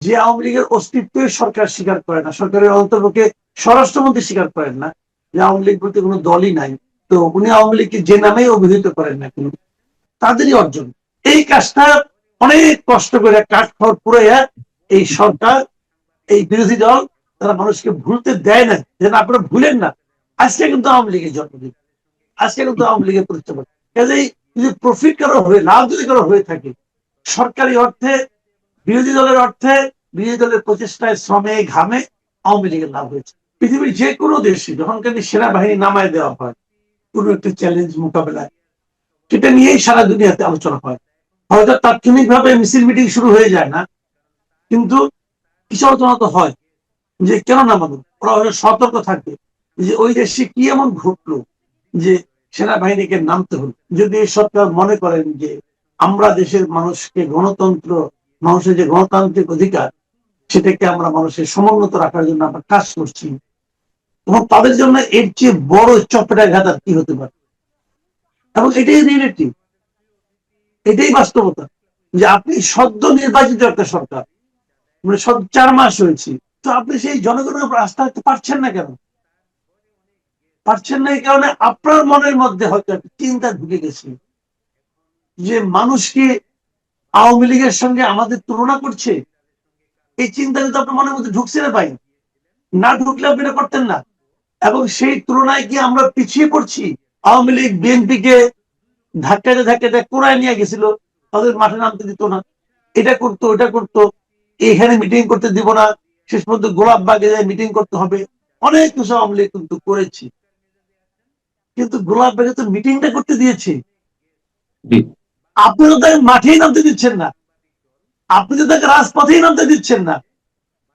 যে আওয়ামী লীগের অস্তিত্বই সরকার স্বীকার করে না, সরকারের অন্তর্পক্ষে স্বরাষ্ট্রমন্ত্রী স্বীকার করেন না যে আওয়ামী লীগ বলতে কোনো দলই নাই, তো উনি আওয়ামী লীগকে যে নামেই অভিহিত করেন না কেন, তাদেরই অর্জন। এই কাজটা অনেক কষ্ট করে কাঠখড় পুড়াইয়া এই সরকার, এই বিরোধী দল, তারা মানুষকে ভুলতে দেয় না, যেন আপনারা ভুলেন না আজকে কিন্তু আওয়ামী লীগের জন্মদিন, আজকে কিন্তু আওয়ামী লীগের প্রতিষ্ঠা। কাজেই যদি প্রফিট কারো হয়ে, লাভ যদি কারো হয়ে থাকে সরকারি অর্থে, বিরোধী দলের অর্থে, বিরোধী দলের প্রচেষ্টায়, শ্রমে, ঘামে আওয়ামী লীগের লাভ হয়েছে। পৃথিবীর যে কোনো দেশে যখন কিন্তু সেনাবাহিনী নামায় দেওয়া হয় কোন একটা চ্যালেঞ্জ মোকাবেলায়, সেটা নিয়েই সারা দুনিয়াতে আলোচনা হয়। হয়তো তাৎক্ষণিক ভাবে মিছিল মিটিং শুরু হয়ে যায় না, কিন্তু কিছু আলোচনা তো হয় যে কেন নামানো, ওরা হয়তো সতর্ক থাকবে যে ওই দেশে কি এমন ঘটলো যে সেনাবাহিনীকে নামতে হলো। যদি এই সরকার মনে করেন যে আমরা দেশের মানুষকে গণতন্ত্র, মানুষের যে গণতান্ত্রিক অধিকার, সেটাকে আমরা মানুষের সমুন্নত রাখার জন্য আমরা কাজ করছি, এবং তাদের জন্য এর চেয়ে বড় চপেটাঘাত আর কি হতে পারে। এবং এটাই রিয়েলিটি, এটাই বাস্তবতা যে আপনি সদ্য নির্বাচিত একটা সরকার, মানে 4 মাস হয়েছে, তো আপনি সেই জনগণের উপর আস্থা রাখতে পারছেন না কেন? পারছেন না এই কারণে আপনার মনের মধ্যে হয়তো একটা চিন্তা ঢুকে গেছে যে মানুষকে আওয়ামী লীগের সঙ্গে আমাদের তুলনা করছে। এই চিন্তা কিন্তু আপনার মনের মধ্যে ঢুকছে না ভাই, না ঢুকলে আপনি এটা করতেন না। এবং সেই তুলনায় কি আমরা পিছিয়ে পড়ছি? আওয়ামী লীগ বিএনপিকে ধাক্কাতে ধাক্কাতে কোরায় নিয়ে গেছিল, তাদের মাঠে নামতে দিত না, এটা করতো ওটা করতো, এখানে মিটিং করতে দিব না, শেষ পর্যন্ত গোলাপবাগে যায় মিটিং করতে হবে, অনেক কিছু আওয়ামী লীগ কিন্তু করেছি। কিন্তু গোলাপবাগে তো মিটিংটা করতে দিয়েছে, আপনি তো তাকে মাঠেই নামতে দিচ্ছেন না, আপনি তো তাকে রাজপথেই নামতে দিচ্ছেন না,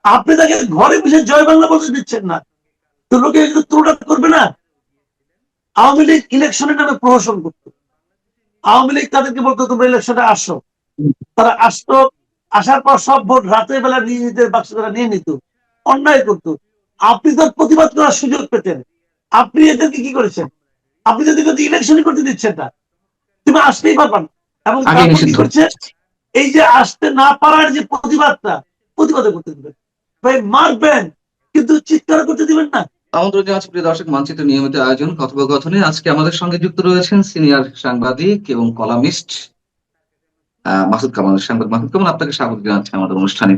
আপনি তাকে ঘরে বসে জয় বাংলা বলতে দিচ্ছেন না, তো লোকে তুলনা করবে না? আওয়ামী লীগ ইলেকশনের নামে প্রহসন করতো, আওয়ামী লীগ তাদেরকে বলতো তোমরা ইলেকশনে আসো, তারা আসতো, আসার পর সব ভোট রাতের বেলা নিজেদের বাক্স তারা নিয়ে নিত, অন্যায় করতো। আপনি তো প্রতিবাদ করার সুযোগ পেতেন, আপনি এদেরকে কি করেছেন? আপনি যদি ইলেকশনই করতে দিচ্ছেন না, তুমি আসতেই পারবেন। এবং তারপর কি করছে, এই যে আসতে না পারার যে প্রতিবাদটা, প্রতিবাদে করতে দিবেন, ভাই মারবেন কিন্তু চিৎকার করতে দিবেন না। আমন্ত্রণ জানাচ্ছি প্রিয় দর্শক, মানচিত্র নিয়মিত আয়োজন কথোপকথনে আজকে আমাদের সঙ্গে যুক্ত রয়েছেন সিনিয়র সাংবাদিক এবং কলামিস্ট মাসুদ কামাল। সাংবাদিক মাসুদ কামাল, আপনাকে স্বাগত জানাচ্ছি আমাদের অনুষ্ঠানে।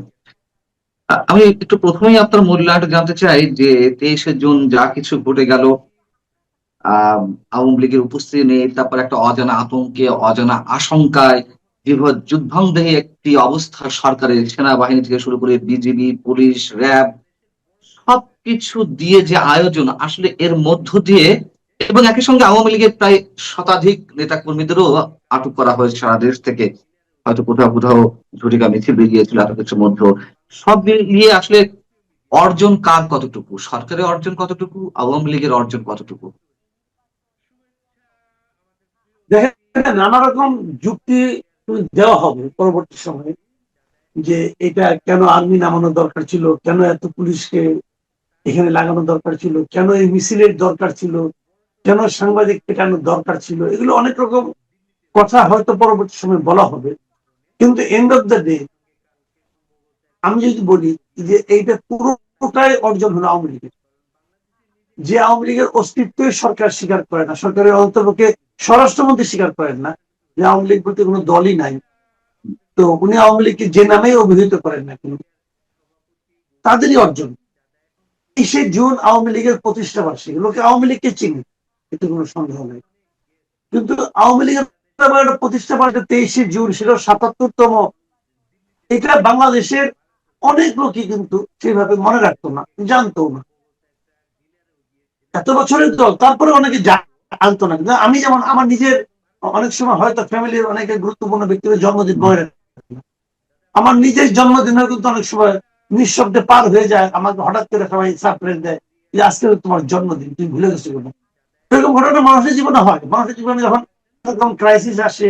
আমি একটু প্রথমেই আপনার মূল্যায়নটা জানতে চাই যে 23শে জুন যা কিছু ঘটে গেল, আওয়ামী লীগের উপস্থিতি নেই, তারপর একটা অজানা আতঙ্কে, অজানা আশঙ্কায়, যুদ্ধংদেহী একটি অবস্থা সরকারের, সেনাবাহিনী থেকে শুরু করে বিজিবি, পুলিশ, র্যাব, সবকিছু দিয়ে যে আয়োজন, আসলে এর মধ্য দিয়ে, এবং একই সঙ্গে আওয়ামী লীগের প্রায় শতাধিক নেতা কর্মীদেরও আটক করা হয়েছে সারা দেশ থেকে, হয়তো কোথাও কোথাও ঝটিকা মিছিল বেরিয়েছিল এত কিছুর মধ্যে। সব মিলিয়ে আসলে অর্জন কার কতটুকু, সরকারের অর্জন কতটুকু, আওয়ামী লীগের অর্জন কতটুকু? দেখেন, নানা রকম যুক্তি দেওয়া হবে পরবর্তী সময়ে যে এটা কেন আর্মি নামানো দরকার ছিল, কেন এত পুলিশকে এখানে লাগানো দরকার ছিল, কেন এই মিছিলের দরকার ছিল, কেন সাংবাদিক পেটানোর দরকার ছিল, এগুলো অনেক রকম কথা হয়তো পরবর্তী সময় বলা হবে। কিন্তু এন্ড অফ দ্য ডে আমি যদি বলি যে এইটা পুরোটাই অর্জন হলো আওয়ামী লীগের। যে আওয়ামী লীগের অস্তিত্বই সরকার স্বীকার করে না, সরকারের অন্তর্পক্ষে স্বরাষ্ট্রমন্ত্রী স্বীকার করেন না যে আওয়ামী লীগ বলতে কোনো দলই নাই, তো উনি আওয়ামী লীগকে যে নামেই অভিহিত করেন না কেন, তাদেরই অর্জন। 23শে জুন আওয়ামী লীগের প্রতিষ্ঠা বার্ষিকী, লোকে আওয়ামী লীগকে চিনি, এতে কোনো সন্দেহ নেই। কিন্তু আওয়ামী লীগের প্রতিষ্ঠা বার্ষিকী 23শে জুন, সেটা 77তম, এটা বাংলাদেশের অনেক লোকই কিন্তু সেভাবে মনে রাখতো না, জানতো না। এত বছরের দল, তারপরে অনেকে জানতো না। কিন্তু আমি যেমন আমার নিজের অনেক সময় হয়তো ফ্যামিলির অনেকে গুরুত্বপূর্ণ ব্যক্তিদের জন্মদিন মনে রাখি না, আমার নিজের জন্মদিনও কিন্তু অনেক সময় নিঃশব্দে পার হয়ে যায়, আমাকে হঠাৎ করে সবাই সারপ্রাইজ দেয় যে আজকে তোমার জন্মদিন, তুমি ভুলে গেছো কেন। এরকম ঘটনা মানুষের জীবনে হয়। মানুষের জীবনে যখন এরকম ক্রাইসিস আসে,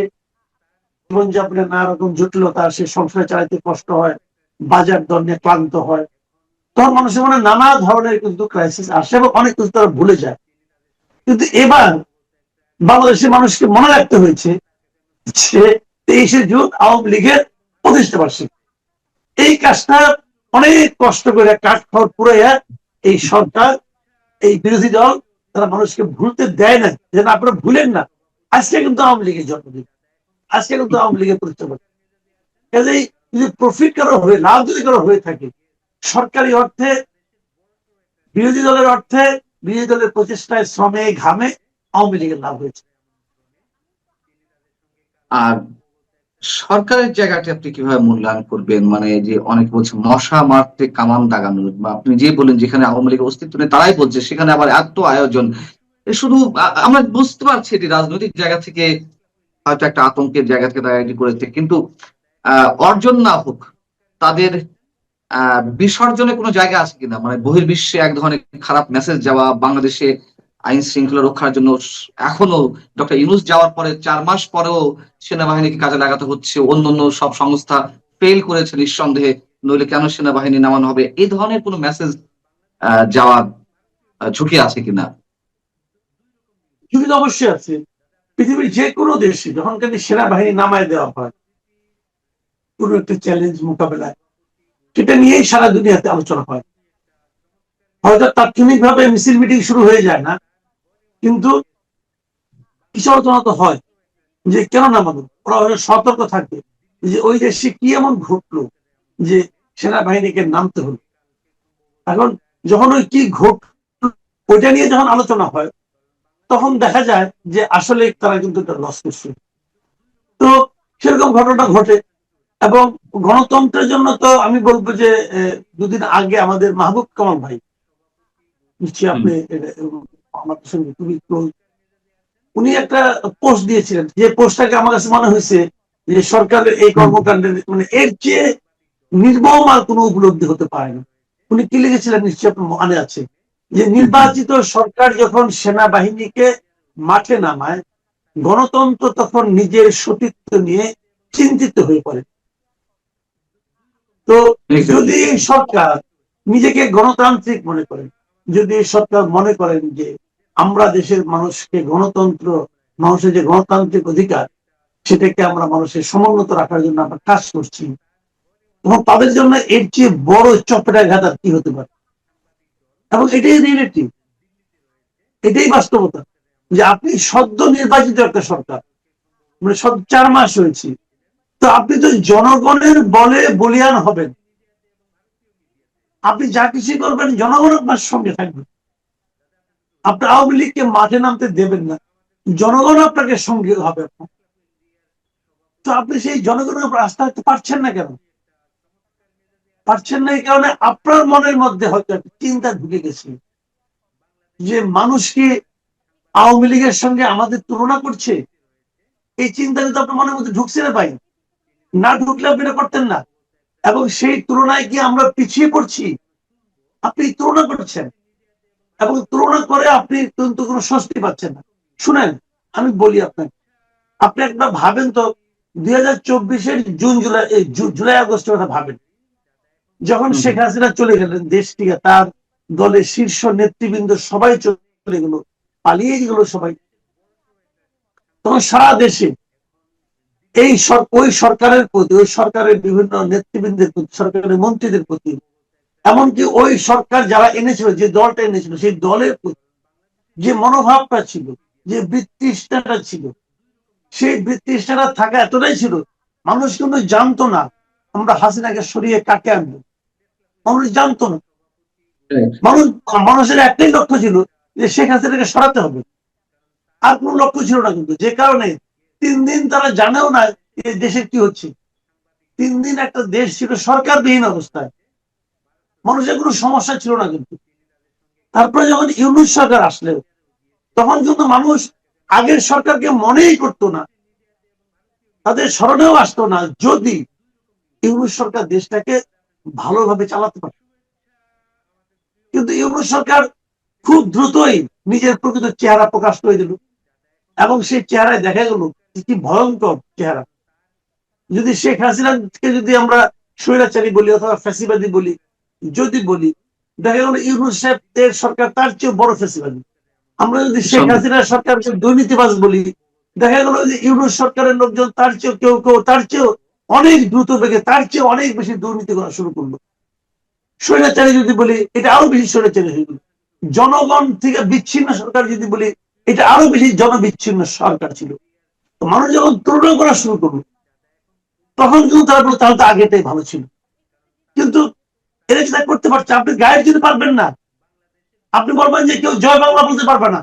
জীবনযাপনে নানা রকম জটিলতা আসে, সংসারে চালাইতে কষ্ট হয়, বাজার দর নিয়ে ক্লান্ত হয়, তখন মানুষের মনে নানা ধরনের কিন্তু ক্রাইসিস আসে এবং অনেক কিছু তারা ভুলে যায়। কিন্তু এবার বাংলাদেশের মানুষকে মনে রাখতে হয়েছে যে 23শে জুন আওয়ামী লীগের প্রতিষ্ঠা বার্ষিকী। এই কাজটা অনেক কষ্ট করে কাঠ খড় পুরাইয়া এই সরকার, এই বিরোধী দল, তারা মানুষকে ভুলতে দেয় না, যেন আপনারা ভুলেন না আজকে কিন্তু আওয়ামী লীগের জন্মদিন, আজকে কিন্তু আওয়ামী লীগের পরিচয়। কাজেই যদি প্রফিট কারো হয়ে, লাভ যদি কারো হয়ে থাকে, সরকারি অর্থে, বিরোধী দলের অর্থে, বিরোধী দলের প্রচেষ্টায়, শ্রমে, ঘামে আওয়ামী লীগের লাভ হয়েছে। আর সরকারের জায়গাটি আপনি কিভাবে মূল্যায়ন করবেন? মানে যে অনেক বলছে মশা মারতে কামান দাগানো, বা আপনি যে বলেন যেখানে আওয়ামী লীগের অস্তিত্ব নেই তারাই বলছে সেখানে আবার এত আয়োজন। শুধু আমরা বুঝতে পারছি এটি রাজনৈতিক জায়গা থেকে হয়তো একটা আতঙ্কের জায়গা থেকে তারা এটি করেছে, কিন্তু অর্জন না হোক, তাদের বিসর্জনে কোনো জায়গা আছে কিনা? মানে বহির্বিশ্বে এক ধরনের খারাপ মেসেজ যাওয়া, বাংলাদেশে আইন শৃঙ্খলা রক্ষার জন্য এখনো ডক্টর ইউনূস যাওয়ার পরে 4 মাস পরেও সেনাবাহিনীকে কাজে লাগাতে হচ্ছে, অন্যান্য সব সংস্থা ফেল করেছে নিঃসন্দেহে, নইলে কেন সেনাবাহিনী নামানো হবে, এই ধরনের কোনো মেসেজ যাওয়ার ঝুঁকি আছে কিনা? ঝুঁকি তো অবশ্যই আছে। পৃথিবীর যে কোনো দেশে যখন কিন্তু সেনাবাহিনী নামায় দেওয়া হয় কোন একটা চ্যালেঞ্জ মোকাবেলায়, সেটা নিয়েই সারা দুনিয়াতে আলোচনা হয়। হয়তো তাৎক্ষণিক ভাবে মিছিল মিটিং শুরু হয়ে যায় না, কিন্তু কিছু আলোচনা তো হয় যে কেন নামানো। ওরা সতর্ক থাকবে যে ওই দেশে কি এমন ঘটলো যে সেনাবাহিনীকে নামতে হলো। এখন যখন ওই কি ঘটলো ওইটা নিয়ে যখন আলোচনা হয়, তখন দেখা যায় যে আসলে তারা কিন্তু লস করছে। তো সেরকম ঘটনা ঘটে। এবং গণতন্ত্রের জন্য তো আমি বলবো যে দুদিন আগে আমাদের মাহবুব কামাল ভাই, নিশ্চয়ই আপনি আমার সঙ্গে খুবই ক্লোজ, উনি একটা পোস্ট দিয়েছিলেন, যে পোস্টটাকে আমার কাছে মনে হয়েছে যে সরকারের এই কর্মকাণ্ডের মানে এর চেয়ে নির্মম আর কোনো উপলব্ধি হতে পারে না। উনি কি লিখেছিলেন নিশ্চয়ই আপনার মনে আছে, যে নির্বাচিত সরকার যখন সেনাবাহিনীকে মাঠে নামায়, গণতন্ত্র তখন নিজের সতীত্ব নিয়ে চিন্তিত হয়ে পড়ে। তো যদি এই সরকার নিজেকে গণতান্ত্রিক মনে করেন, যদি এই সরকার মনে করেন যে আমরা দেশের মানুষকে গণতন্ত্র, মানুষের যে গণতান্ত্রিক অধিকার, সেটাকে আমরা মানুষের সমুন্নত রাখার জন্য আমরা কাজ করছি, এবং তাদের জন্য এর চেয়ে বড় চপেটাঘাত আর কি হতে পারে। এবং এটাই রিয়েলিটি, এটাই বাস্তবতা, যে আপনি সদ্য নির্বাচিত একটা সরকার, মানে 4 মাস হয়েছে, তো আপনি তো জনগণের বলে বলিয়ান হবেন। আপনি যা কিছু করবেন জনগণ আপনার সঙ্গে থাকবে। আপনি আওয়ামী লীগকে মাঠে নামতে দেবেন না, জনগণ আপনাকে সঙ্গে হবে। তো আপনি সেই জনগণের উপর আস্থা রাখতে পারছেন না কেন? পারছেন না এই কারণে আপনার মনের মধ্যে হয়তো একটা চিন্তা ঢুকে গেছে যে মানুষকে আওয়ামী লীগের সঙ্গে আমাদের তুলনা করছে। এই চিন্তা কিন্তু আপনার মনের মধ্যে ঢুকছে না ভাই, না ঢুকলে আপনি এটা করতেন না। এবং সেই তুলনায় কি আমরা পিছিয়ে পড়ছি? আপনি তুলনা করছেন, এবং তুলনা করে আপনি কিন্তু কোনো স্বস্তি পাচ্ছেন না। শুনেন, আমি বলি আপনাকে, আপনি একবার ভাবেন তো 2024-এর জুন জুলাই, জুলাই আগস্টের কথা ভাবেন, যখন শেখ হাসিনা চলে গেলেন দেশ থেকে, তার দলের শীর্ষ নেতৃবৃন্দ সবাই চলে গেল, পালিয়ে গেল সবাই, তখন সারা দেশে এই ওই সরকারের প্রতি, ওই সরকারের বিভিন্ন নেতৃবৃন্দের প্রতি, সরকারের মন্ত্রীদের প্রতি, এমনকি ওই সরকার যারা এনেছিল, যে দলটা এনেছিল, সেই দলের প্রতি যে মনোভাবটা ছিল, যে বৃত্তিষ্ঠাটা ছিল, সেই বৃত্তিষ্ঠাটা থাকা এতটাই ছিল, মানুষ কিন্তু জানতো না আমরা হাসিনাকে সরিয়ে কাকে আনবো। মানুষ জানতো না। মানুষের একটাই লক্ষ্য ছিল যে শেখ হাসিনাকে সরাতে হবে, আর কোন লক্ষ্য ছিল না। কিন্তু যে কারণে 3 দিন তারা জানেও না এই দেশে কি হচ্ছে। 3 দিন একটা দেশ ছিল সরকারবিহীন অবস্থায়, মানুষের কোনো সমস্যা ছিল না। কিন্তু তারপরে যখন ইউনূস সরকার আসলে, তখন কিন্তু মানুষ আগের সরকারকে মনেই করতো না, তাদের স্মরণেও আসতো না, যদি ইউনূস সরকার দেশটাকে ভালোভাবে চালাতে পারে। কিন্তু ইউনূস সরকার খুব দ্রুতই নিজের প্রকৃত চেহারা প্রকাশ করে দিল, এবং সেই চেহারায় দেখা গেল কি ভয়ঙ্কর চেহারা। যদি শেখ হাসিনাকে যদি আমরা স্বৈরাচারী বলি অথবা ফ্যাসিবাদী বলি, যদি বলি, দেখা গেল ইউনূস সাহেবের সরকার তার চেয়ে বড় ফ্যাসিবাদী। আমরা যদি শেখ হাসিনার সরকারকে দুর্নীতিবাজ বলি, দেখা গেল যে ইউনূস সরকারের লোকজন তার চেয়েও কেউ তার চেয়েও অনেক দ্রুত বেগে তার চেয়ে অনেক বেশি দুর্নীতি করা শুরু করলো। স্বৈরাচারী যদি বলি, এটা আরো বেশি স্বৈরাচারী হয়ে গেল। জনগণ থেকে বিচ্ছিন্ন সরকার যদি বলি, এটা আরো বেশি জনবিচ্ছিন্ন সরকার ছিল। তো মানুষ যখন তুলনা করা শুরু করলো, তখন কিন্তু তারা বললো তাহলে তো আগেটাই ভালো ছিল। কিন্তু এটা সেটা করতে পারছে, আপনি গাইড দিতে পারবেন না। আপনি বলবেন যে কেউ জয় বাংলা বলতে পারবে না,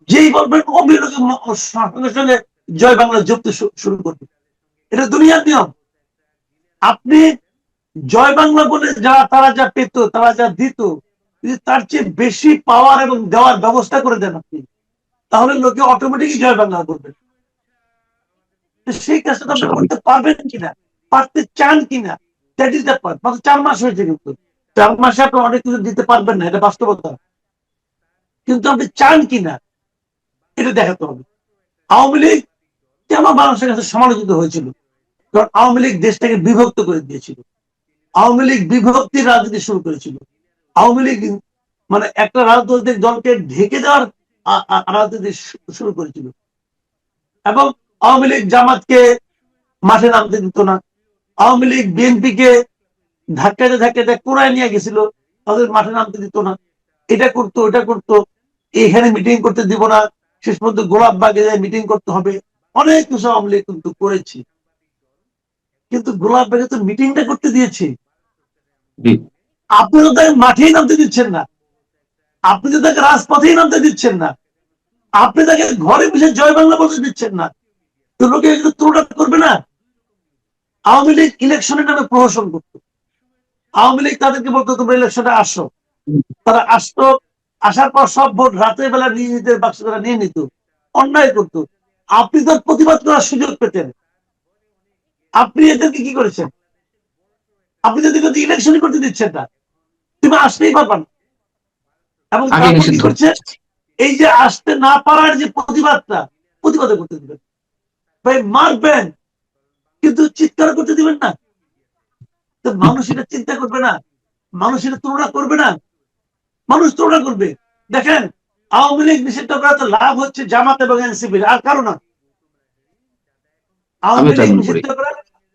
যেই বলবেন অবিরত সঙ্গে সঙ্গে জয় বাংলা জপতে শুরু করবে। এটা দুনিয়ার নিয়ম। আপনি জয় বাংলা বলে তারা যা পেত, তারা যা দিত, যদি তার চেয়ে বেশি পাওয়ার এবং দেওয়ার ব্যবস্থা করে দেন আপনি, তাহলে লোকে অটোমেটিকই জয় বাংলা করবে। সেই কাজটা আপনি করতে পারবেন কিনা, পারতে চান কিনা, দ্যাট ইজ দ্য পয়েন্ট। মাত্র 4 মাস হয়েছে, কিন্তু 4 মাসে আপনি অনেক কিছু দিতে পারবেন না, এটা বাস্তবতা। কিন্তু আপনি চান কিনা এটা দেখাতে হবে। আওয়ামী লীগ কেন মানুষের কাছে সমালোচিত হয়েছিল? কারণ আওয়ামী লীগ দেশটাকে বিভক্ত করে দিয়েছিল। আওয়ামী লীগ বিভক্তির রাজনীতি শুরু করেছিল। আওয়ামী লীগ মানে একটা রাজনৈতিক দলকে ঢেকে দেওয়ার রাজনীতি শুরু করেছিল। এবং আওয়ামী লীগ জামাতকে মাঠে নামতে দিত না। আওয়ামী লীগ বিএনপিকে ধাক্কাতে ধাক্কাতে কোরায় নিয়ে গেছিল, তাদের মাঠে নামতে দিত না। এটা করতো, ওটা করতো, এখানে মিটিং করতে দিব না, শেষ পর্যন্ত গোলাপবাগে যায় মিটিং করতে হবে। অনেক কিছু আওয়ামী লীগ কিন্তু করেছি, কিন্তু গোলাপবাগে তো মিটিংটা করতে দিয়েছি। আপনি তো তাকে মাঠেই নামতে দিচ্ছেন না, আপনি তো তাকে রাজপথেই নামতে দিচ্ছেন না, আপনি তাকে ঘরে বসে জয় বাংলা বলতে দিচ্ছেন না। তো লোকে কিন্তু তুলনা করবে না। আওয়ামী লীগ ইলেকশনের নামে প্রহসন করতো। আওয়ামী লীগ তাদেরকে বলতো তোমরা ইলেকশনে আসো, তারা আসতো। আসার পর সব ভোট রাতের বেলা নিয়ে নিতে বাক্স তারা নিয়ে নিত, অন্যায় করতো। আপনি তো প্রতিবাদ করার সুযোগ পেতেন। আপনি এদেরকে কি করেছেন? আপনি যদি ইলেকশন করতে দিচ্ছেন না, তুমি আসতেই পারবা না। এবং তারপর কি করছে? এই যে আসতে না পারার যে প্রতিবাদটা, প্রতিবাদ করতে দিবেন, ভাই মারবেন, কিন্তু চিৎকার করতে দিবেন না। তো মানুষ এটা চিন্তা করবে না, মানুষ এটা তুলনা করবে না। মানুষ তুলনা করবে। দেখেন, আওয়ামী লীগ নিষিদ্ধ করাতে লাভ হচ্ছে জামাত এবং এনসিপির, আর কারো না। আওয়ামী লীগ নিষিদ্ধ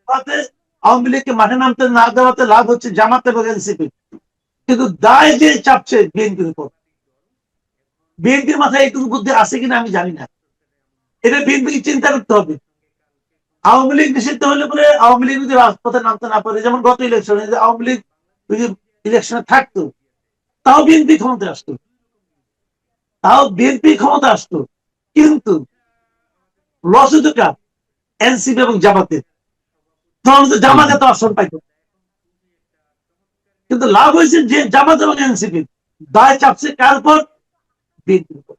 করাতে, আওয়ামী লীগকে মাঠে নামতে না দেওয়াতে লাভ হচ্ছে জামাত এবং এনসিপি। কিন্তু দায় যে চাপছে বিএনপির উপর। বিএনপির মাথায় এইটুকু বুদ্ধি আছে কিনা আমি জানি না, এটা বিএনপিকে চিন্তা করতে হবে। আওয়ামী লীগ নিষিদ্ধ হলে পরে আওয়ামী লীগ যদি রাজপথে নামতে না পারে, যেমন গত ইলেকশনে আওয়ামী লীগ যদি ইলেকশনে থাকতো, তাও বিএনপি ক্ষমতা আসতো, তাও বিএনপি ক্ষমতা আসতো। কিন্তু লস হতো কার? এনসিপি এবং জামাতের। তখন জামাত এত আসন পাইতো, কিন্তু লাভ হয়েছে যে জামাত এবং এনসিপি। দায় চাপছে কার উপর? বিএনপির উপর।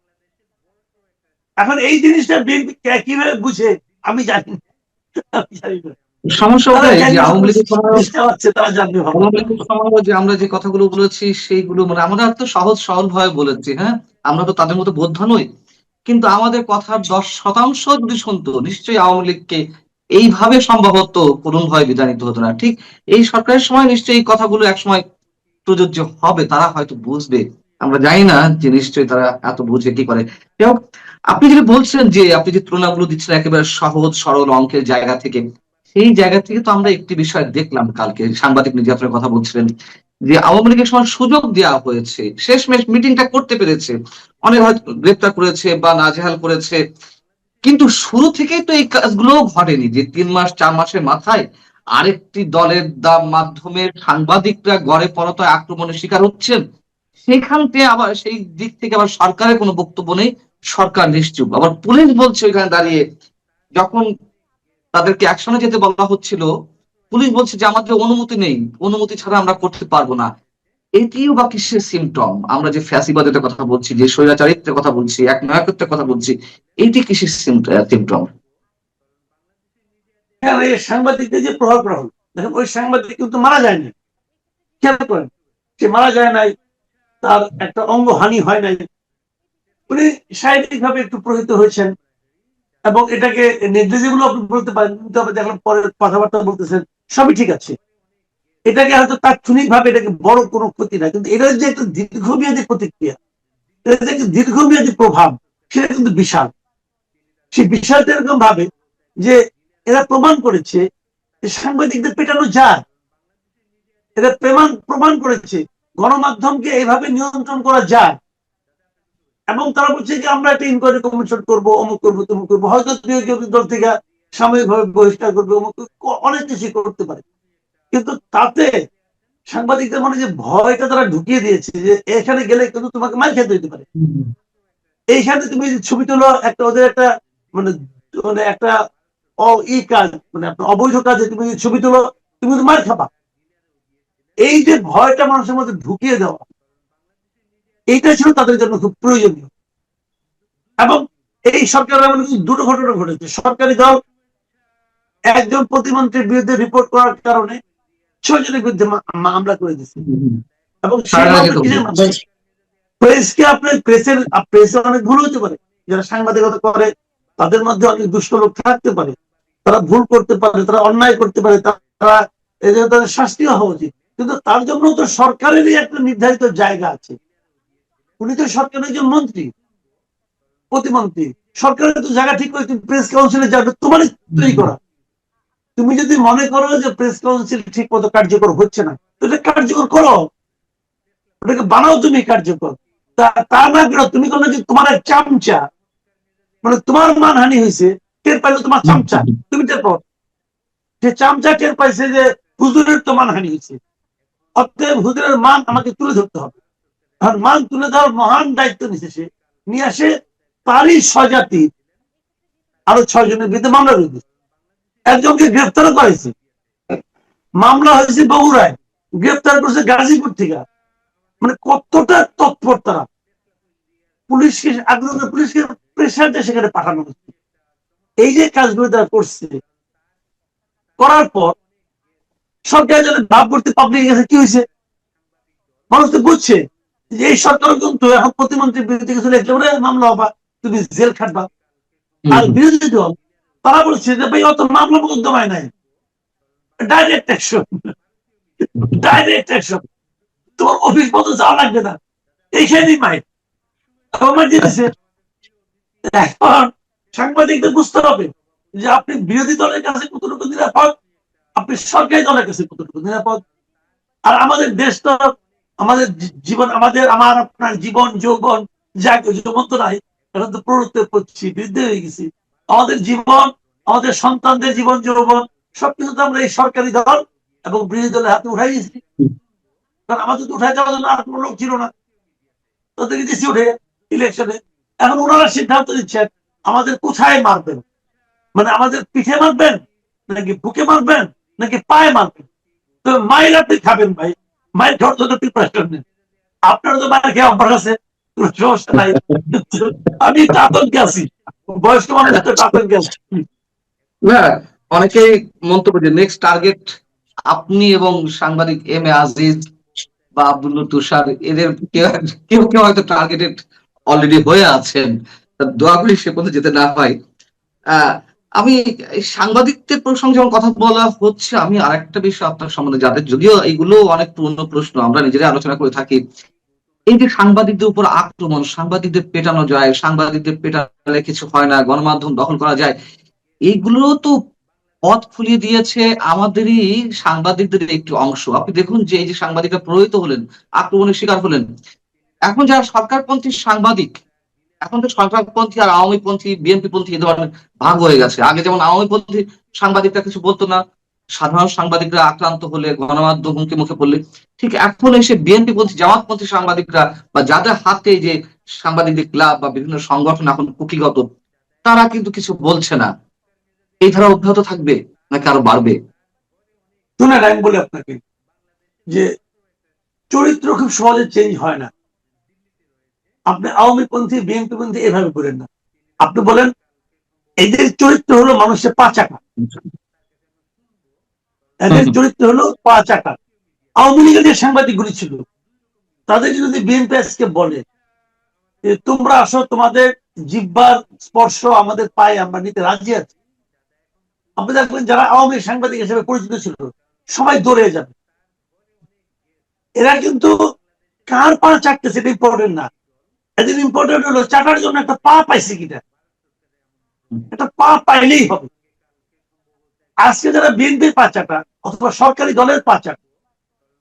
এখন এই জিনিসটা বিএনপি কিভাবে বুঝে আমি জানি না, আমি জানি না। সমস্যা ওটাই যে আওয়ামী লীগের তারা জানবে ভালো। যে আমরা যে কথাগুলো বলেছি সেইগুলো মানে আমরা তো সহজ সরল ভাবে বলেছি, হ্যাঁ, আমরা তো তাদের মতো বোদ্ধা নই। কিন্তু আমাদের কথার 10% যদি শুনতো, নিশ্চয়ই আওয়ামী লীগকে এইভাবে সম্ভবত করুণ ভয় বিদায় নিতে হতো না। ঠিক এই সরকারের সময় নিশ্চয়ই এই কথাগুলো একসময় প্রযোজ্য হবে, তারা হয়তো বুঝবে। আমরা জানি না যে নিশ্চয়ই তারা এত বুঝে কি করে। যাই হোক, আপনি যেটা বলছেন যে আপনি যে তুলনাগুলো দিচ্ছেন একেবারে সহজ সরল অঙ্কের জায়গা থেকে, সেই জায়গা থেকে তো আমরা একটি বিষয় দেখলাম কালকে, সাংবাদিক নির্যাতনের কথা বলছিলেন যে আওয়ামী লীগের সময় সুযোগ দেওয়া হয়েছে, শেষমেশ মিটিংটা করতে পেরেছে, অনেক হয়তো গ্রেপ্তার করেছে বা নাজেহাল করেছে, কিন্তু শুরু থেকেই তো এই কাজগুলো ঘটেনি যে 3 মাস 4 মাসের মাথায় আরেকটি দলের মাধ্যমে সাংবাদিকরা গড়ে পড়তায় আক্রমণের শিকার হচ্ছেন। সেখান থেকে আবার সেই দিক থেকে আবার সরকারের কোনো বক্তব্য নেই, সরকার নিশ্চুপ। আবার পুলিশ বলছে ওইখানে দাঁড়িয়ে, যখন তাদেরকে অ্যাকশনে যেতে বলা হচ্ছিল, পুলিশ বলছে যে আমাদের অনুমতি নেই, অনুমতি ছাড়া আমরা করতে পারবো না। এটিও বা কিসের সিমটম? আমরা যে ফ্যাসিবাদের কথা বলছি, যে স্বৈরাচারিত্বের কথা বলছি, এক নায়কত্বের কথা বলছি, এটি কিসের সিমটম? সাংবাদিকদের যে প্রভাব গ্রহণ, দেখেন ওই সাংবাদিক কিন্তু মারা যায়নি, খেয়াল করেন, সে মারা যায় নাই, তার একটা অঙ্গ হানি হয় নাই, উনি শারীরিক ভাবে একটু প্রহিত হয়েছেন। এবং এটাকে নির্দেশগুলো আপনি বলতে পারেন, তবে দেখলাম পরে কথাবার্তা বলতেছেন, সবই ঠিক আছে। এটাকে হয়তো তাৎক্ষণিক ভাবে এটাকে বড় কোনো ক্ষতি না, কিন্তু এটার যে একটা দীর্ঘমেয়াদী প্রতিক্রিয়া, এটা যে একটা দীর্ঘমেয়াদী প্রভাব, সেটা কিন্তু বিশাল। সেই বিষয়টা এরকম ভাবে যে এরা প্রমাণ করেছে সাংবাদিকদের পেটানো যায়, এটা প্রমাণ করেছে। গণমাধ্যমকে এইভাবে নিয়ন্ত্রণ করা যায়। এবং তারা বলছে যে আমরা একটা ইনকোয়ারি কমিশন করবো, অমুক করবো, তমুক করবো, হয়তো কেউ দল থেকে সাময়িকভাবে বহিষ্কার করবে, অমুক অনেক কিছু করতে পারে। কিন্তু তাতে সাংবাদিকদের মনে যে ভয়টা তারা ঢুকিয়ে দিয়েছে যে এখানে গেলে কিন্তু তোমাকে মার খেতে হইতে পারে। এইখানে তুমি ছবি তোলো, একটা ওদের একটা মানে মানে একটা কাজ, মানে আপনার অবৈধ কাজে তুমি ছবি তোলো, তুমি তো মার খাবা। এই যে ভয়টা মানুষের মধ্যে ঢুকিয়ে দেওয়া, এইটা ছিল তাদের জন্য খুব প্রয়োজনীয়। এবং এই সরকারের এমন দুটো ঘটনা ঘটেছে। সরকারি দল একজন প্রতিমন্ত্রীর বিরুদ্ধে রিপোর্ট করার কারণে 6 জনের বিরুদ্ধে মামলা করে দিচ্ছে। এবং সেই মামলা কিসের মাধ্যমে? প্রেসকে আপনার প্রেসে অনেক ভুল হতে পারে, যারা সাংবাদিকতা করে তাদের মধ্যে অনেক দুষ্ট লোক থাকতে পারে, তারা ভুল করতে পারে, তারা অন্যায় করতে পারে, তারা এই জন্য তাদের শাস্তিও হওয়া উচিত। কিন্তু তার জন্য তো সরকারেরই একটা নির্ধারিত জায়গা আছে। উনি তো সরকারের একজন মন্ত্রী, প্রতিমন্ত্রী। সরকারের তো জায়গা ঠিক করে তুমি প্রেস কাউন্সিলে যাবে, তোমারই তৈরি করা। তুমি যদি মনে করো যে প্রেস কাউন্সিল ঠিক মতো কার্যকর হচ্ছে না, তো এটা কার্যকর করো, ওটাকে বানাও তুমি কার্যকর। তা না করো তুমি কোনো যে তোমার এক চামচা, মানে তোমার মানহানি হয়েছে, টের পাইলো তোমার চামচা, তুমি টের পাও, যে চামচা টের পাইছে যে হুজুরের তো মানহানি হয়েছে, অতএব হুজুরের মান আমাকে তুলে ধরতে হবে। আর মান তুলে ধরার মহান দায়িত্ব নিচ্ছে সে, নিয়ে আসে তারই স্বজাতি আরো 6 জনের বিরুদ্ধে মামলা রয়েছে। একজনকে গ্রেফতারও করেছে, মামলা হয়েছে বগুড়ায়, গ্রেফতার করছে গাজীপুর থেকে। মানে কতটা তৎপর তারা, পুলিশকে আগ্রহ, পুলিশকে প্রেশার দিয়ে সেখানে পাঠানো হচ্ছে। এই যে কাজগুলো তারা করছে, করার পর সরকার যেন ভাবমূর্তি পাবলিকের কাছে কি হয়েছে, মানুষ তো বুঝছে যে এই সরকার কিন্তু এখন প্রতিমন্ত্রীর বিরুদ্ধে কিছু লিখলে মামলা হবা, তুমি জেল খাটবা। আর বিরোধী দল তারা বলছে যে ভাই অত মামলা মোকদ্দমায় নাই, ডাইরেক্ট অ্যাকশন, ডাইরেক্ট অ্যাকশন, তোমার অফিস মতো যাওয়া লাগবে না, এইখানেই মাইক আমার দিতেছে। এখন সাংবাদিকদের বুঝতে হবে যে আপনি বিরোধী দলের কাছে কতটুকু নিরাপদ, আপনি সরকারি দলের কাছে কতটুকু নিরাপদ। আর আমাদের দেশ তো, আমাদের জীবন, আমার আপনার জীবন যৌবন যা যৌবন তো নাই, এখন তো প্রবৃত্তি করছি, বৃদ্ধি হয়ে গেছি। আমাদের জীবন, আমাদের সন্তানদের জীবন যৌবন সবকিছু তো আমরা এই সরকারি দল এবং বিরোধী দলের হাতে উঠাই গেছি। কারণ আমাদের তো উঠাই যাওয়ার জন্য আর কোনো লোক ছিল না, তাদেরকে দিচ্ছি উঠে ইলেকশনে। এখন ওনারা সিদ্ধান্ত দিচ্ছেন আমাদের কোথায় মারবেন, মানে আমাদের পিঠে মারবেন, নাকি বুকে মারবেন, নাকি পায়ে মারবেন। তো মাইল আপনি খাবেন ভাই, মাইল খাওয়ার জন্য প্রিপারেশন নেন। আপনার তো মায়ের খেয়ে অভ্যাস আছে, কোনো সমস্যা নাই। আমি তো আতঙ্কে আছি, বয়স্ক মানুষ তো আতঙ্কে আছি। না, অনেকেই মন্তব্য যে নেক্সট টার্গেট আপনি এবং সাংবাদিক এম এ আজিজ বা আব্দুল তুষার, এদের কেউ কেউ কেউ হয়তো টার্গেটেড অলরেডি হয়ে আছেন। দোয়া করি সে পর্যন্ত যেতে না হয়। আমি সাংবাদিকদের প্রসঙ্গে যখন কথা বলা হচ্ছে, আমি আরেকটা বিষয় আপনার সম্বন্ধে যাদের, যদিও এইগুলো অনেক পুরনো প্রশ্ন, আমরা নিজেরাই আলোচনা করে থাকি। এই যে সাংবাদিকদের উপর আক্রমণ, সাংবাদিকদের পেটানো যায়, সাংবাদিকদের পেটালে কিছু হয় না, গণমাধ্যম দখল করা যায়, এইগুলো তো পথ খুলিয়ে দিয়েছে আমাদেরই সাংবাদিকদের একটি অংশ। আপনি দেখুন যে এই যে সাংবাদিকরা প্রভাবিত হলেন, আক্রমণের শিকার হলেন, এখন যারা সরকারপন্থী সাংবাদিক, এখন তো সরকারপন্থী আর আওয়ামী পন্থী, বিএনপি পন্থী এ ধরনের ভাগ হয়ে গেছে। আগে যেমন আওয়ামী পন্থী সাংবাদিকরা কিছু বলতো না, সাধারণ সাংবাদিকরা আক্রান্ত হলে, গণমাধ্যম হুমকি মুখে পড়লে, ঠিক এখন এসে বিএনপি পন্থী, জামাতপন্থী সাংবাদিকরা বা যাদের হাতে যে সাংবাদিকদের ক্লাব বা বিভিন্ন সংগঠন এখন কুকিগত, তারা কিন্তু কিছু বলছে না। এই ধারা অব্যাহত থাকবে নাকি আরো বাড়বে? শুনে আমি বলি আপনাকে যে চরিত্র খুব সহজে চেঞ্জ হয় না। আপনি আওয়ামী পন্থী, বিএনপি পন্থী এভাবে করেন না। আপনি বলেন এদের চরিত্র হলো মানুষের পা চাকা, এদের চরিত্র হলো পা চাকা। আওয়ামী লীগের যে সাংবাদিকগুলি ছিল, তাদের যদি বিএনপি আজকে বলে যে তোমরা আসো, তোমাদের জিহ্বার স্পর্শ আমাদের পায়ে আমরা নিতে রাজি আছি, আপনি দেখবেন যারা আওয়ামী সাংবাদিক হিসেবে পরিচিত ছিল সবাই দৌড়ে যাবে। এরা কিন্তু কার পা চাকতে সেটা ইম্পর্টেন্ট না, এদের ইম্পর্টেন্ট হলো চাটার জন্য একটা পা পাইছে কিনা, একটা পা পাইলেই হবে। আজকে যারা বিএনপির পাচাটা অথবা সরকারি দলের পাচার,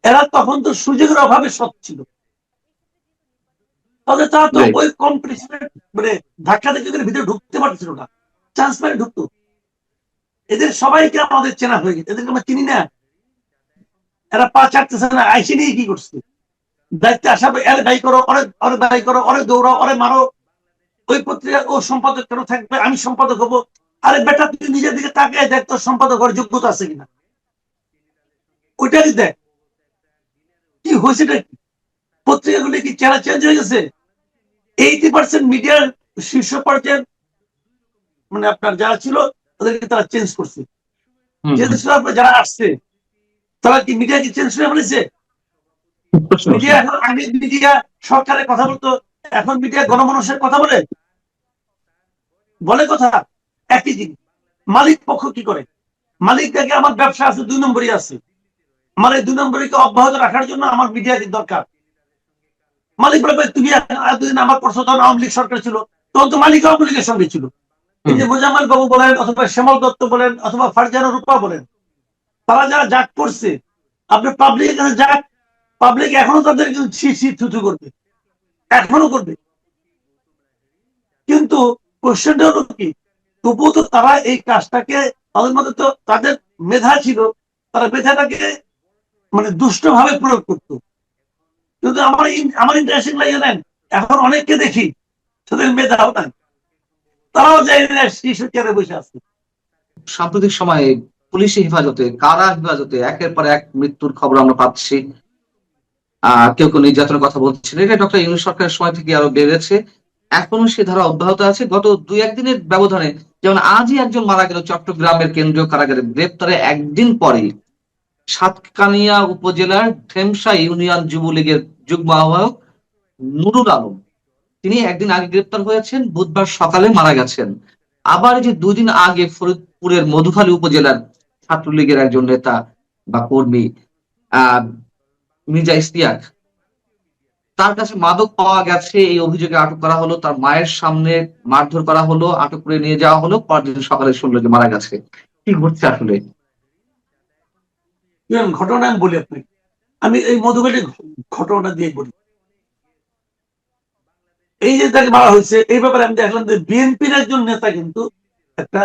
এরা তখন তো সুযোগের অভাবে সৎ ছিল, তাহলে তারা তো ওই কম্পিটিশনের মানে ধাক্কা দেখে ভিতরে ঢুকতে পারছিল না, চান্স পাই ঢুকতো। এদের সবাইকে আমাদের চেনা হয়ে গেছে, এদেরকে আমরা চিনি না। এরা পা চাটতেছে না, আইসি নিয়ে কি করছে, দায়িত্বে আসা এর দায়ী করো, অনেক দায়ী করো, অনেক দৌড়াও, অনেক মারো, ওই পত্রিকা ও সম্পাদক কেন থাকবে, আমি সম্পাদক হবো। আরে বেটা তুই নিজের দিকে তাকায় দেখ তোর সম্পাদক হওয়ার যোগ্যতা আছে কিনা, ওইটাই দেখ কি হয়েছে। পত্রিকাগুলি কি চেনা চেঞ্জ হয়ে গেছে? 80% মিডিয়ার শীর্ষ পর্যায়ের মানে আপনার যারা ছিল তাদেরকে তারা চেঞ্জ করছে। যারা আসছে তারা কি মিডিয়া কি চেঞ্জ করে ফেলেছে? মিডিয়া এখন আগে মিডিয়া সরকারের কথা বলতো, এখন মিডিয়া গণমানুষের কথা বলে কথা একই জিনিস। মালিক পক্ষ কি করে? মালিক দেখে আমার ব্যবসা আছে 2 নম্বরই আছে, আমার এই 2 নম্বরীকে অব্যাহত রাখার জন্য আমার মিডিয়া দরকার। মালিক বলে তুমি এতদিন আমার পরশু আওয়ামী লীগ সরকার ছিল, তখন তো মালিক আওয়ামী লীগের সঙ্গে ছিল। এই যে মোজাম্মেল বাবু বলেন অথবা শ্যামল দত্ত বলেন অথবা ফারজানা রূপা বলেন, তারা যারা জাগ করছে, আপনি পাবলিকের কাছে যাক, পাবলিক এখনো তাদের থুথু করবে, এখনো করবে। কিন্তু কোশ্চেনটা হলো কি, তবুও তো তারা এই কাজটাকে, তাদের মধ্যে তো তাদের মেধা ছিল, তারা মেধাটাকে মানে দুষ্ট ভাবে প্রয়োগ করতো। কিন্তু আমার ইন্টারেস্টিং লাগে জানেন, এখন অনেককে দেখি তাদের মেধাও নাই, তারাও যায় না, শিশু চেয়ারে বসে আছে। সাম্প্রতিক সময়ে পুলিশি হেফাজতে, কারা হেফাজতে একের পর এক মৃত্যুর খবর আমরা পাচ্ছি। কেউ কেউ নির্যাতনের কথা বলছেন, এটা ডক্টর ইউনূস সরকারের সময় থেকে আরো বেড়েছে, এখনো সে ধারা অব্যাহত আছে। গত 2-1 দিনের ব্যবধানে যেমন আজই একজন মারা গেল চট্টগ্রামের কেন্দ্রীয় কারাগারে, গ্রেপ্তারে একদিন পরে সাতকানিয়া উপজেলার ঢেমসা ইউনিয়ন যুবলীগের যুগ্ম আহ্বায়ক নুরুল আলম, তিনি একদিন আগে গ্রেপ্তার হয়েছেন, বুধবার সকালে মারা গেছেন। আবার যে 2 দিন আগে ফরিদপুরের মধুখালী উপজেলার ছাত্রলীগের একজন নেতা বা কর্মী মির্জা ইশতিয়াক, তার কাছে মাদক পাওয়া গেছে, এই অভিযোগে আটক করা হলো, তার মায়ের সামনে মারধর করা হলো, আটক করে নিয়ে যাওয়া হলো, পরদিন সকালে শুনলো যে মারা গেছে। কি ঘটছে আসলে? ঘটনা আমি বলি আপনাকে, আমি এই মধুখালীর ঘটনাটা দিয়ে বলি। এই যে তাকে মারা হয়েছে, এই ব্যাপারে আমি দেখলাম যে বিএনপির একজন নেতা কিন্তু একটা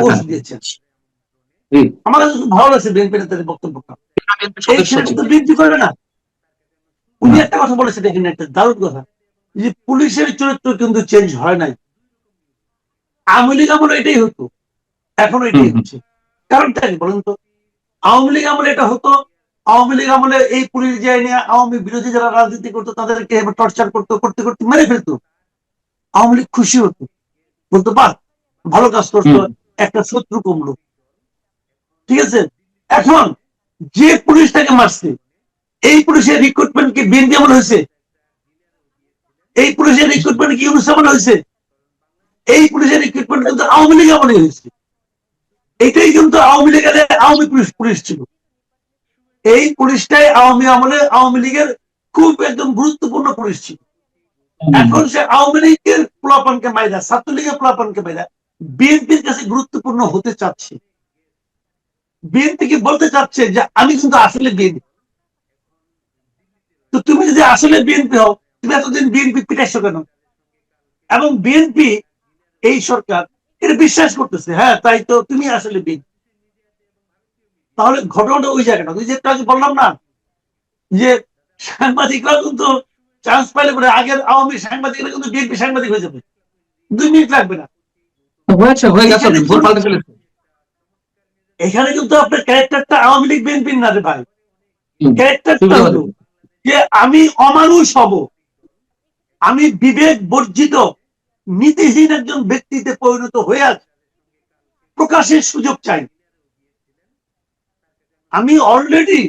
পোস্ট দিয়েছেন, আমার কাছে ভালো লাগছে বিএনপি নেতাদের বক্তব্যটা। এই ছেলেটা তো বিএনপি করবে না, উনি একটা কথা বলেছেন এখানে, একটা দারুণ কথা, যে পুলিশের চরিত্র কিন্তু চেঞ্জ হয় নাই। আওয়ামী লীগ আমলে এটাই হতো, এখনো এটাই হচ্ছে। কারণটা কি বলেন তো? আওয়ামী লীগ আমলে এটা হতো, আওয়ামী লীগ আমলে এই পুলিশ যায় নিয়ে আওয়ামী বিরোধী যারা রাজনীতি করতো তাদেরকে টর্চার করতে করতে করতে মেরে ফেলতো। আওয়ামী লীগ খুশি হতো, বলতো বাহ ভালো কাজ করতো, একটা শত্রু কমলো। ঠিক আছে, এখন যে পুলিশটাকে মারছে, এই পুলিশের রিক্রুটমেন্ট কি বিএনপি আমল হয়েছে? এই পুলিশের রিক্রুটমেন্ট কি ইউনূস আমল হয়েছে? এই পুলিশের রিক্রুটমেন্ট কিন্তু আওয়ামী লীগ আমলে হয়েছে। এটাই কিন্তু আওয়ামী লীগের আওয়ামী পুলিশ ছিল, এই পুলিশটাই আওয়ামী আমলে আওয়ামী লীগের খুব একদম গুরুত্বপূর্ণ পুলিশ ছিল। এখন সে আওয়ামী লীগের পোলাপানকে মাইরা, ছাত্রলীগের পোলাপানকে মাইরা বিএনপির কাছে গুরুত্বপূর্ণ হতে চাচ্ছে। বিএনপি কি বলতে চাচ্ছে যে আমি কিন্তু আসলে বিএনপি। তো তুমি যদি আসলে বিএনপি হও, তুমি এতদিন বিএনপি পিটাইছো কেন? এবং বিএনপি এই সরকার এটা বিশ্বাস করতেছে, হ্যাঁ তাই তো তুমি আসলে বিএনপি। তাহলে ঘটনাটা ওই জায়গাটা, ওই যে বললাম না যে সাংবাদিকরা কিন্তু চান্স পাইলে পরে আগের আওয়ামী সাংবাদিকরা কিন্তু বিএনপি সাংবাদিক হয়ে যাবে, 2 মিনিট লাগবে না। এখানে কিন্তু আপনার ক্যারেক্টারটা আওয়ামী লীগ বিএনপির না রে ভাই, ক্যারেক্টারটা হলো যে আমি অমানুষ হব, আমি বিবেক বর্জিত নীতিহীন একজন ব্যক্তিতে পরিণত হয়ে আছে, প্রকাশের সুযোগ চাই। আমি অলরেডি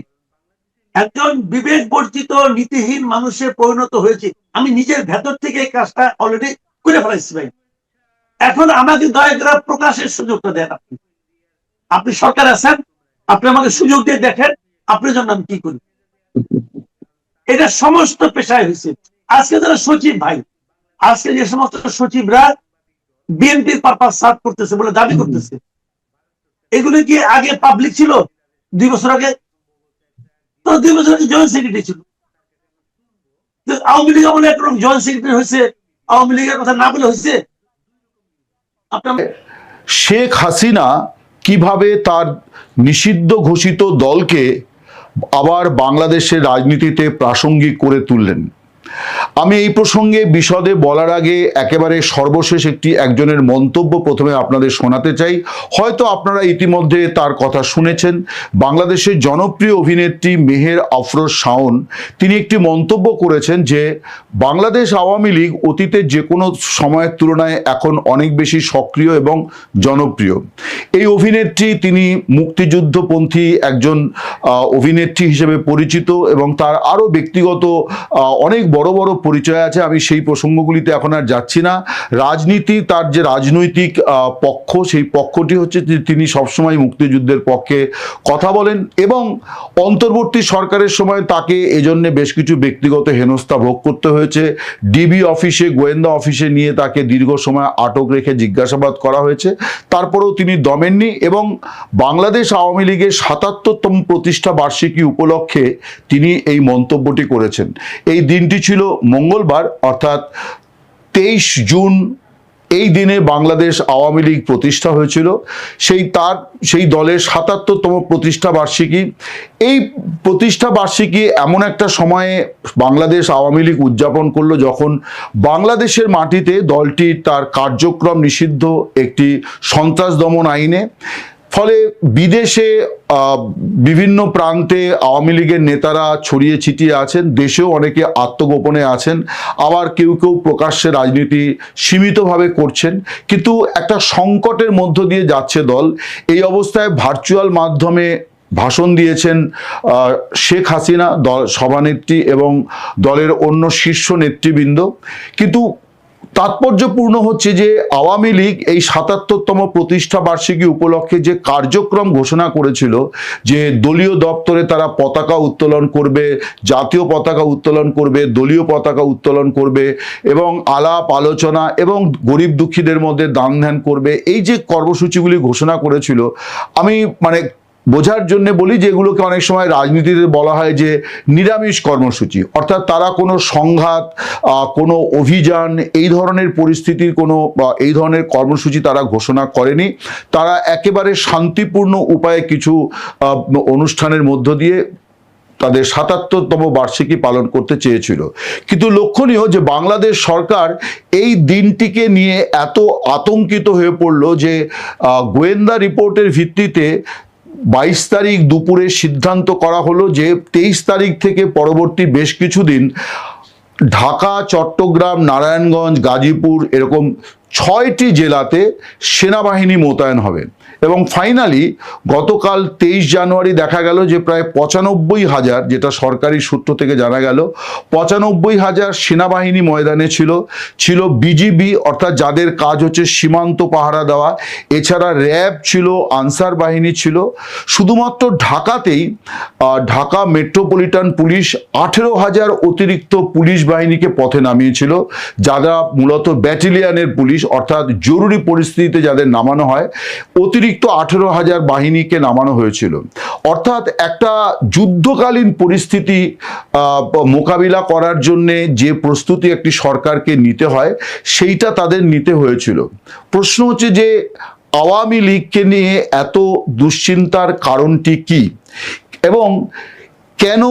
একজন বিবেক বর্জিত নীতিহীন মানুষে পরিণত হয়েছি, আমি নিজের ভেতর থেকে এই কাজটা অলরেডি করে ফেলাইছি ভাই। এখন আমাকে দয়া করে প্রকাশের সুযোগটা দেন। আপনি সরকার আছেন, আপনি আমাকে সুযোগ দিয়ে দেখেন আপনার জন্য আমি কি করি। এটা সমস্ত পেশায় হয়েছে। আজকে যারা সচিব ভাই, আজকে যে সমস্ত সচিবরা বিএনপির পারপাস সার্ভ করতেছে বলে দাবি করতেছে, এগুলো কি আগে পাবলিক ছিল 2 বছর আগে? তো 2 বছর আগে জয়েন্ট সেক্রেটারি ছিল। আওয়ামী লীগ আমলে একরকম জয়েন্ট সেক্রেটারি হয়েছে, আওয়ামী লীগের কথা না বলে হয়েছে? আপনার শেখ হাসিনা কিভাবে তার নিষিদ্ধ ঘোষিত দলকে আবার বাংলাদেশের রাজনীতিতে প্রাসঙ্গিক করে তুললেন, আমি এই প্রসঙ্গে বিশদে বলার আগে একেবারে সর্বশেষ একজনের মন্তব্য প্রথমে আপনাদের শোনাতে চাই। হয়তো আপনারা ইতিমধ্যে তার কথা শুনেছেন। বাংলাদেশের জনপ্রিয় অভিনেত্রী মেহের আফরোজ শাওন তিনি একটি মন্তব্য করেছেন যে বাংলাদেশ আওয়ামী লীগ অতীতের যে কোনো সময়ের তুলনায় এখন অনেক বেশি সক্রিয় এবং জনপ্রিয়। এই অভিনেত্রী তিনি মুক্তিযুদ্ধপন্থী একজন অভিনেত্রী হিসেবে পরিচিত এবং তার আরও ব্যক্তিগত অনেক বড় বড় পরিচয় আছে। আমি সেই প্রসঙ্গগুলিতে এখন আর যাচ্ছি না। রাজনীতি, তার যে রাজনৈতিক পক্ষ, সেই পক্ষটি হচ্ছে যে তিনি সবসময় মুক্তিযুদ্ধের পক্ষে কথা বলেন এবং অন্তর্বর্তী সরকারের সময় তাকে এজন্য বেশ কিছু ব্যক্তিগত হেনস্থা ভোগ করতে হয়েছে। ডিবি অফিসে, গোয়েন্দা অফিসে নিয়ে তাকে দীর্ঘ সময় আটক রেখে জিজ্ঞাসাবাদ করা হয়েছে, তারপরেও তিনি দমেননি এবং বাংলাদেশ আওয়ামী লীগের ৭৭তম প্রতিষ্ঠা বার্ষিকী উপলক্ষে তিনি এই মন্তব্যটি করেছেন। এই দিনটি ছিল মঙ্গলবার, অর্থাৎ 23 জুন। এই দিনে বাংলাদেশ আওয়ামী লীগ প্রতিষ্ঠা হয়েছিল। সেই দলের ৭৭তম প্রতিষ্ঠা বার্ষিকী। এই প্রতিষ্ঠা বার্ষিকী এমন একটা সময়ে বাংলাদেশ আওয়ামী লীগ উদযাপন করলো যখন বাংলাদেশের মাটিতে দলটি তার কার্যক্রম নিষিদ্ধ একটি সন্ত্রাস দমন আইনে, ফলে বিদেশে বিভিন্ন প্রান্তে আওয়ামী লীগের নেতারা ছড়িয়ে ছিটিয়ে আছেন, দেশেও অনেকে আত্মগোপনে আছেন, আবার কেউ কেউ প্রকাশ্যে রাজনীতি সীমিতভাবে করছেন, কিন্তু একটা সংকটের মধ্য দিয়ে যাচ্ছে দল। এই অবস্থায় ভার্চুয়াল মাধ্যমে ভাষণ দিয়েছেন শেখ হাসিনা, দল সভানেত্রী এবং দলের অন্য শীর্ষ নেতৃবৃন্দ। কিন্তু তাৎপর্যপূর্ণ হচ্ছে যে আওয়ামী লীগ এই ৭৭তম প্রতিষ্ঠা বার্ষিকী উপলক্ষে যে কার্যক্রম ঘোষণা করেছিল, যে দলীয় দপ্তরে তারা পতাকা উত্তোলন করবে, জাতীয় পতাকা উত্তোলন করবে, দলীয় পতাকা উত্তোলন করবে এবং আলাপ আলোচনা এবং গরিব দুঃখীদের মধ্যে দান ধ্যান করবে, এই যে কর্মসূচিগুলি ঘোষণা করেছিল, আমি বোঝার জন্য বলি যে এগুলোকে অনেক সময় রাজনীতিতে বলা হয় যে নিরামিষ কর্মসূচি, অর্থাৎ তারা কোনো সংঘাত, কোনো অভিযান, এই ধরনের পরিস্থিতির কোনো এই ধরনের কর্মসূচি তারা ঘোষণা করেনি। তারা একেবারে শান্তিপূর্ণ উপায়ে কিছু অনুষ্ঠানের মধ্য দিয়ে তাদের ৭৭তম বার্ষিকী পালন করতে চেয়েছিল। কিন্তু লক্ষণীয় যে বাংলাদেশ সরকার এই দিনটিকে নিয়ে এত আতঙ্কিত হয়ে পড়ল যে গোয়েন্দা রিপোর্টের ভিত্তিতে 22 তারিখ দুপুরে সিদ্ধান্ত করা হলো যে 23 তারিখ থেকে পরবর্তী বেশ কিছুদিন ঢাকা, চট্টগ্রাম, নারায়ণগঞ্জ, গাজীপুর এরকম 6টি জেলাতে সেনাবাহিনী মোতায়েন হবে। এবং ফাইনালি গতকাল 23 জানুয়ারি দেখা গেল যে প্রায় 95,000, যেটা সরকারি সূত্র থেকে জানা গেল, 95,000 সেনাবাহিনী ময়দানে ছিল বিজিবি, অর্থাৎ যাদের কাজ হচ্ছে সীমান্ত পাহারা দেওয়া, এছাড়া র্যাব ছিল, আনসার বাহিনী ছিল। শুধুমাত্র ঢাকাতেই ঢাকা মেট্রোপলিটন পুলিশ 18,000 অতিরিক্ত পুলিশ বাহিনীকে পথে নামিয়েছিল, যারা মূলত ব্যাটালিয়নের পুলিশ, অর্থাৎ জরুরি পরিস্থিতিতে যাদের নামানো হয়, অতিরিক্ত 18,000 বাহিনীকে নামানো হয়েছিল। অর্থাৎ একটা যুদ্ধকালীন পরিস্থিতি মোকাবিলা করার জন্য যে প্রস্তুতি একটি সরকারকে নিতে হয়, সেইটা তাদের নিতে হয়েছিল। প্রশ্ন হচ্ছে যে আওয়ামী লীগকে নিয়ে এত দুশ্চিন্তার কারণটি কি এবং কেন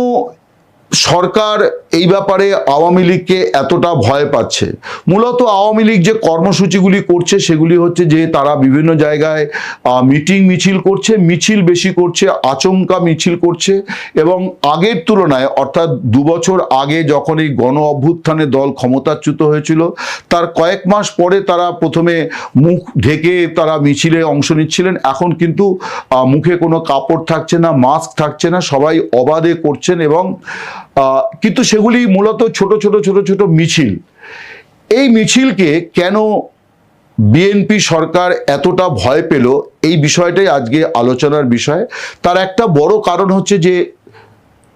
সরকার এই ব্যাপারে আওয়ামী লীগকে এতটা ভয় পাচ্ছে? মূলত আওয়ামী লীগ যে কর্মসূচিগুলি করছে সেগুলি হচ্ছে যে তারা বিভিন্ন জায়গায় মিটিং মিছিল করছে, মিছিল বেশি করছে, আচমকা মিছিল করছে এবং আগের তুলনায়, অর্থাৎ 2 বছর আগে যখন এই গণ অভ্যুত্থানে দল ক্ষমতাচ্যুত হয়েছিল, তার কয়েক মাস পরে তারা প্রথমে মুখ ঢেকে তারা মিছিলে অংশ নিচ্ছিলেন। এখন কিন্তু মুখে কোনো কাপড় থাকছে না, মাস্ক থাকছে না, সবাই অবাধে করছেন এবং কিন্তু সেগুলি মূলত ছোট ছোট মিছিল। এই মিছিলকে কেন বিএনপি সরকার এতটা ভয় পেল, এই বিষয়টাই আজকে আলোচনার বিষয়। তার একটা বড় কারণ হচ্ছে যে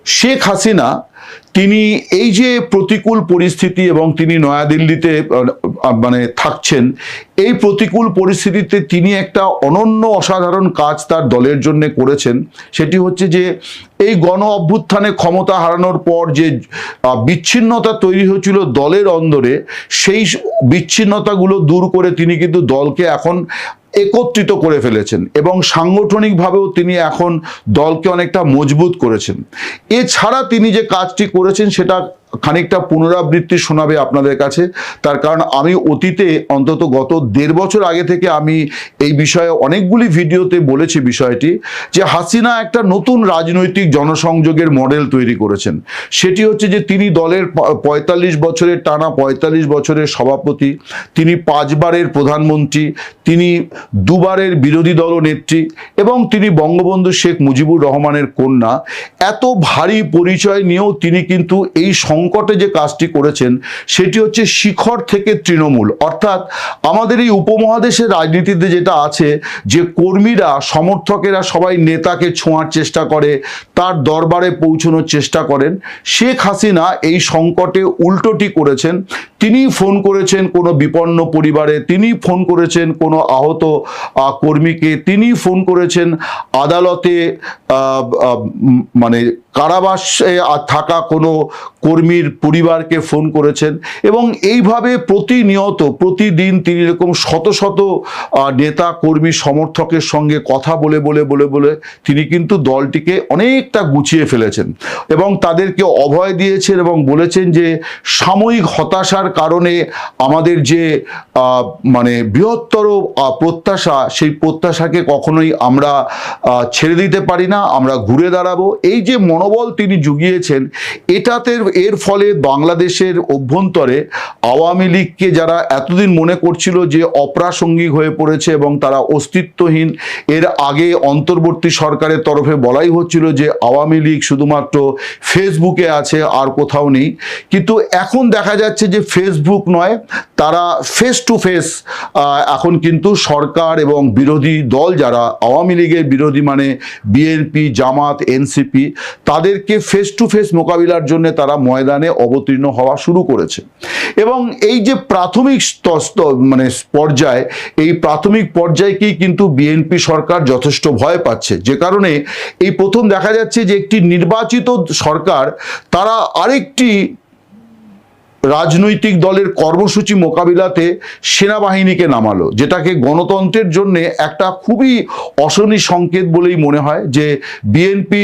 শেখ হাসিনা তিনি এই যে প্রতিকূল পরিস্থিতি এবং তিনি নয়াদিল্লিতে মানে থাকছেন, এই প্রতিকূল পরিস্থিতিতে তিনি একটা অনন্য অসাধারণ কাজ তার দলের জন্য করেছেন। সেটি হচ্ছে যে এই গণ অভ্যুত্থানে ক্ষমতা হারানোর পর যে বিচ্ছিন্নতা তৈরি হয়েছিল দলের অন্দরে, সেই বিচ্ছিন্নতাগুলো দূর করে তিনি কিন্তু দলকে এখন একত্রিত করে ফেলেছেন এবং সাংগঠনিকভাবেও তিনি এখন দলকে অনেকটা মজবুত করেছেন। এছাড়া তিনি যে কাজটি করেছেন সেটা খানিকটা পুনরাবৃত্তি শোনাবে আপনাদের কাছে, তার কারণ আমি অতীতে অন্তত গত 1.5 বছর আগে থেকে আমি এই বিষয়ে অনেকগুলি ভিডিওতে বলেছি বিষয়টি, যে হাসিনা একটা নতুন রাজনৈতিক জনসংযোগের মডেল তৈরি করেছেন। সেটি হচ্ছে যে তিনি দলের 45 বছরের টানা 45 বছরের সভাপতি, তিনি 5 বারের প্রধানমন্ত্রী, তিনি 2 বারের বিরোধী দল নেত্রী এবং তিনি বঙ্গবন্ধু শেখ মুজিবুর রহমানের কন্যা। এত ভারী পরিচয় নিয়েও তিনি কিন্তু এই সংকটে যে কাজটি করেছেন সেটি হচ্ছে শিখর থেকে তৃণমূল। অর্থাৎ আমাদের এই উপমহাদেশের রাজনীতিতে যেটা আছে যে কর্মীরা, সমর্থকেরা সবাই নেতাকে ছোঁয়ার চেষ্টা করে, তার দরবারে পৌঁছানোর চেষ্টা করেন, শেখ হাসিনা এই সংকটে উল্টোটি করেছেন। তিনি ফোন করেছেন কোনো বিপন্ন পরিবারে, তিনি ফোন করেছেন কোনো আহত কর্মীকে, তিনি ফোন করেছেন আদালতে মানে কারাবাসে থাকা কোনো কর্মীর পরিবারকে ফোন করেছেন এবং এইভাবে প্রতিনিয়ত প্রতিদিন তিনি এরকম শত শত নেতা কর্মী সমর্থকের সঙ্গে কথা বলে বলে বলে বলে তিনি কিন্তু দলটিকে অনেকটা গুছিয়ে ফেলেছেন এবং তাদেরকে অভয় দিয়েছেন এবং বলেছেন যে সাময়িক হতাশার কারণে আমাদের যে মানে বৃহত্তর প্রত্যাশা, সেই প্রত্যাশাকে কখনোই আমরা ছেড়ে দিতে পারি না, আমরা ঘুরে দাঁড়াবো। এই যে মনোবল তিনি জুগিয়েছেন, এটাতে এর ফলে বাংলাদেশের অভ্যন্তরে আওয়ামী লীগকে যারা এতদিন মনে করছিল যে অপ্রাসঙ্গিক হয়ে পড়েছে এবং তারা অস্তিত্বহীন, এর আগে অন্তর্বর্তী সরকারের তরফে বলাই হচ্ছিল যে আওয়ামী লীগ শুধুমাত্র ফেসবুকে আছে আর কোথাও নেই, কিন্তু এখন দেখা যাচ্ছে যে ফেসবুক নয়, তারা ফেস টু ফেস এখন কিন্তু সরকার এবং বিরোধী দল যারা আওয়ামী লীগের বিরোধী মানে বিএনপি, জামাত, এনসিপি, তাদেরকে ফেস টু ফেস মোকাবিলার জন্য তারা ময়দানে অবতীর্ণ হওয়া শুরু করেছে। এবং এই যে প্রাথমিক মানে পর্যায়ে, এই প্রাথমিক পর্যায়কেই কিন্তু বিএনপি সরকার যথেষ্ট ভয় পাচ্ছে, যে কারণে এই প্রথম দেখা যাচ্ছে যে একটি নির্বাচিত সরকার তারা আরেকটি রাজনৈতিক দলের কর্মসূচি মোকাবিলাতে সেনাবাহিনীকে নামালো, যেটাকে গণতন্ত্রের জন্য একটা খুবই অশনি সংকেত বলেই মনে হয়। যে বিএনপি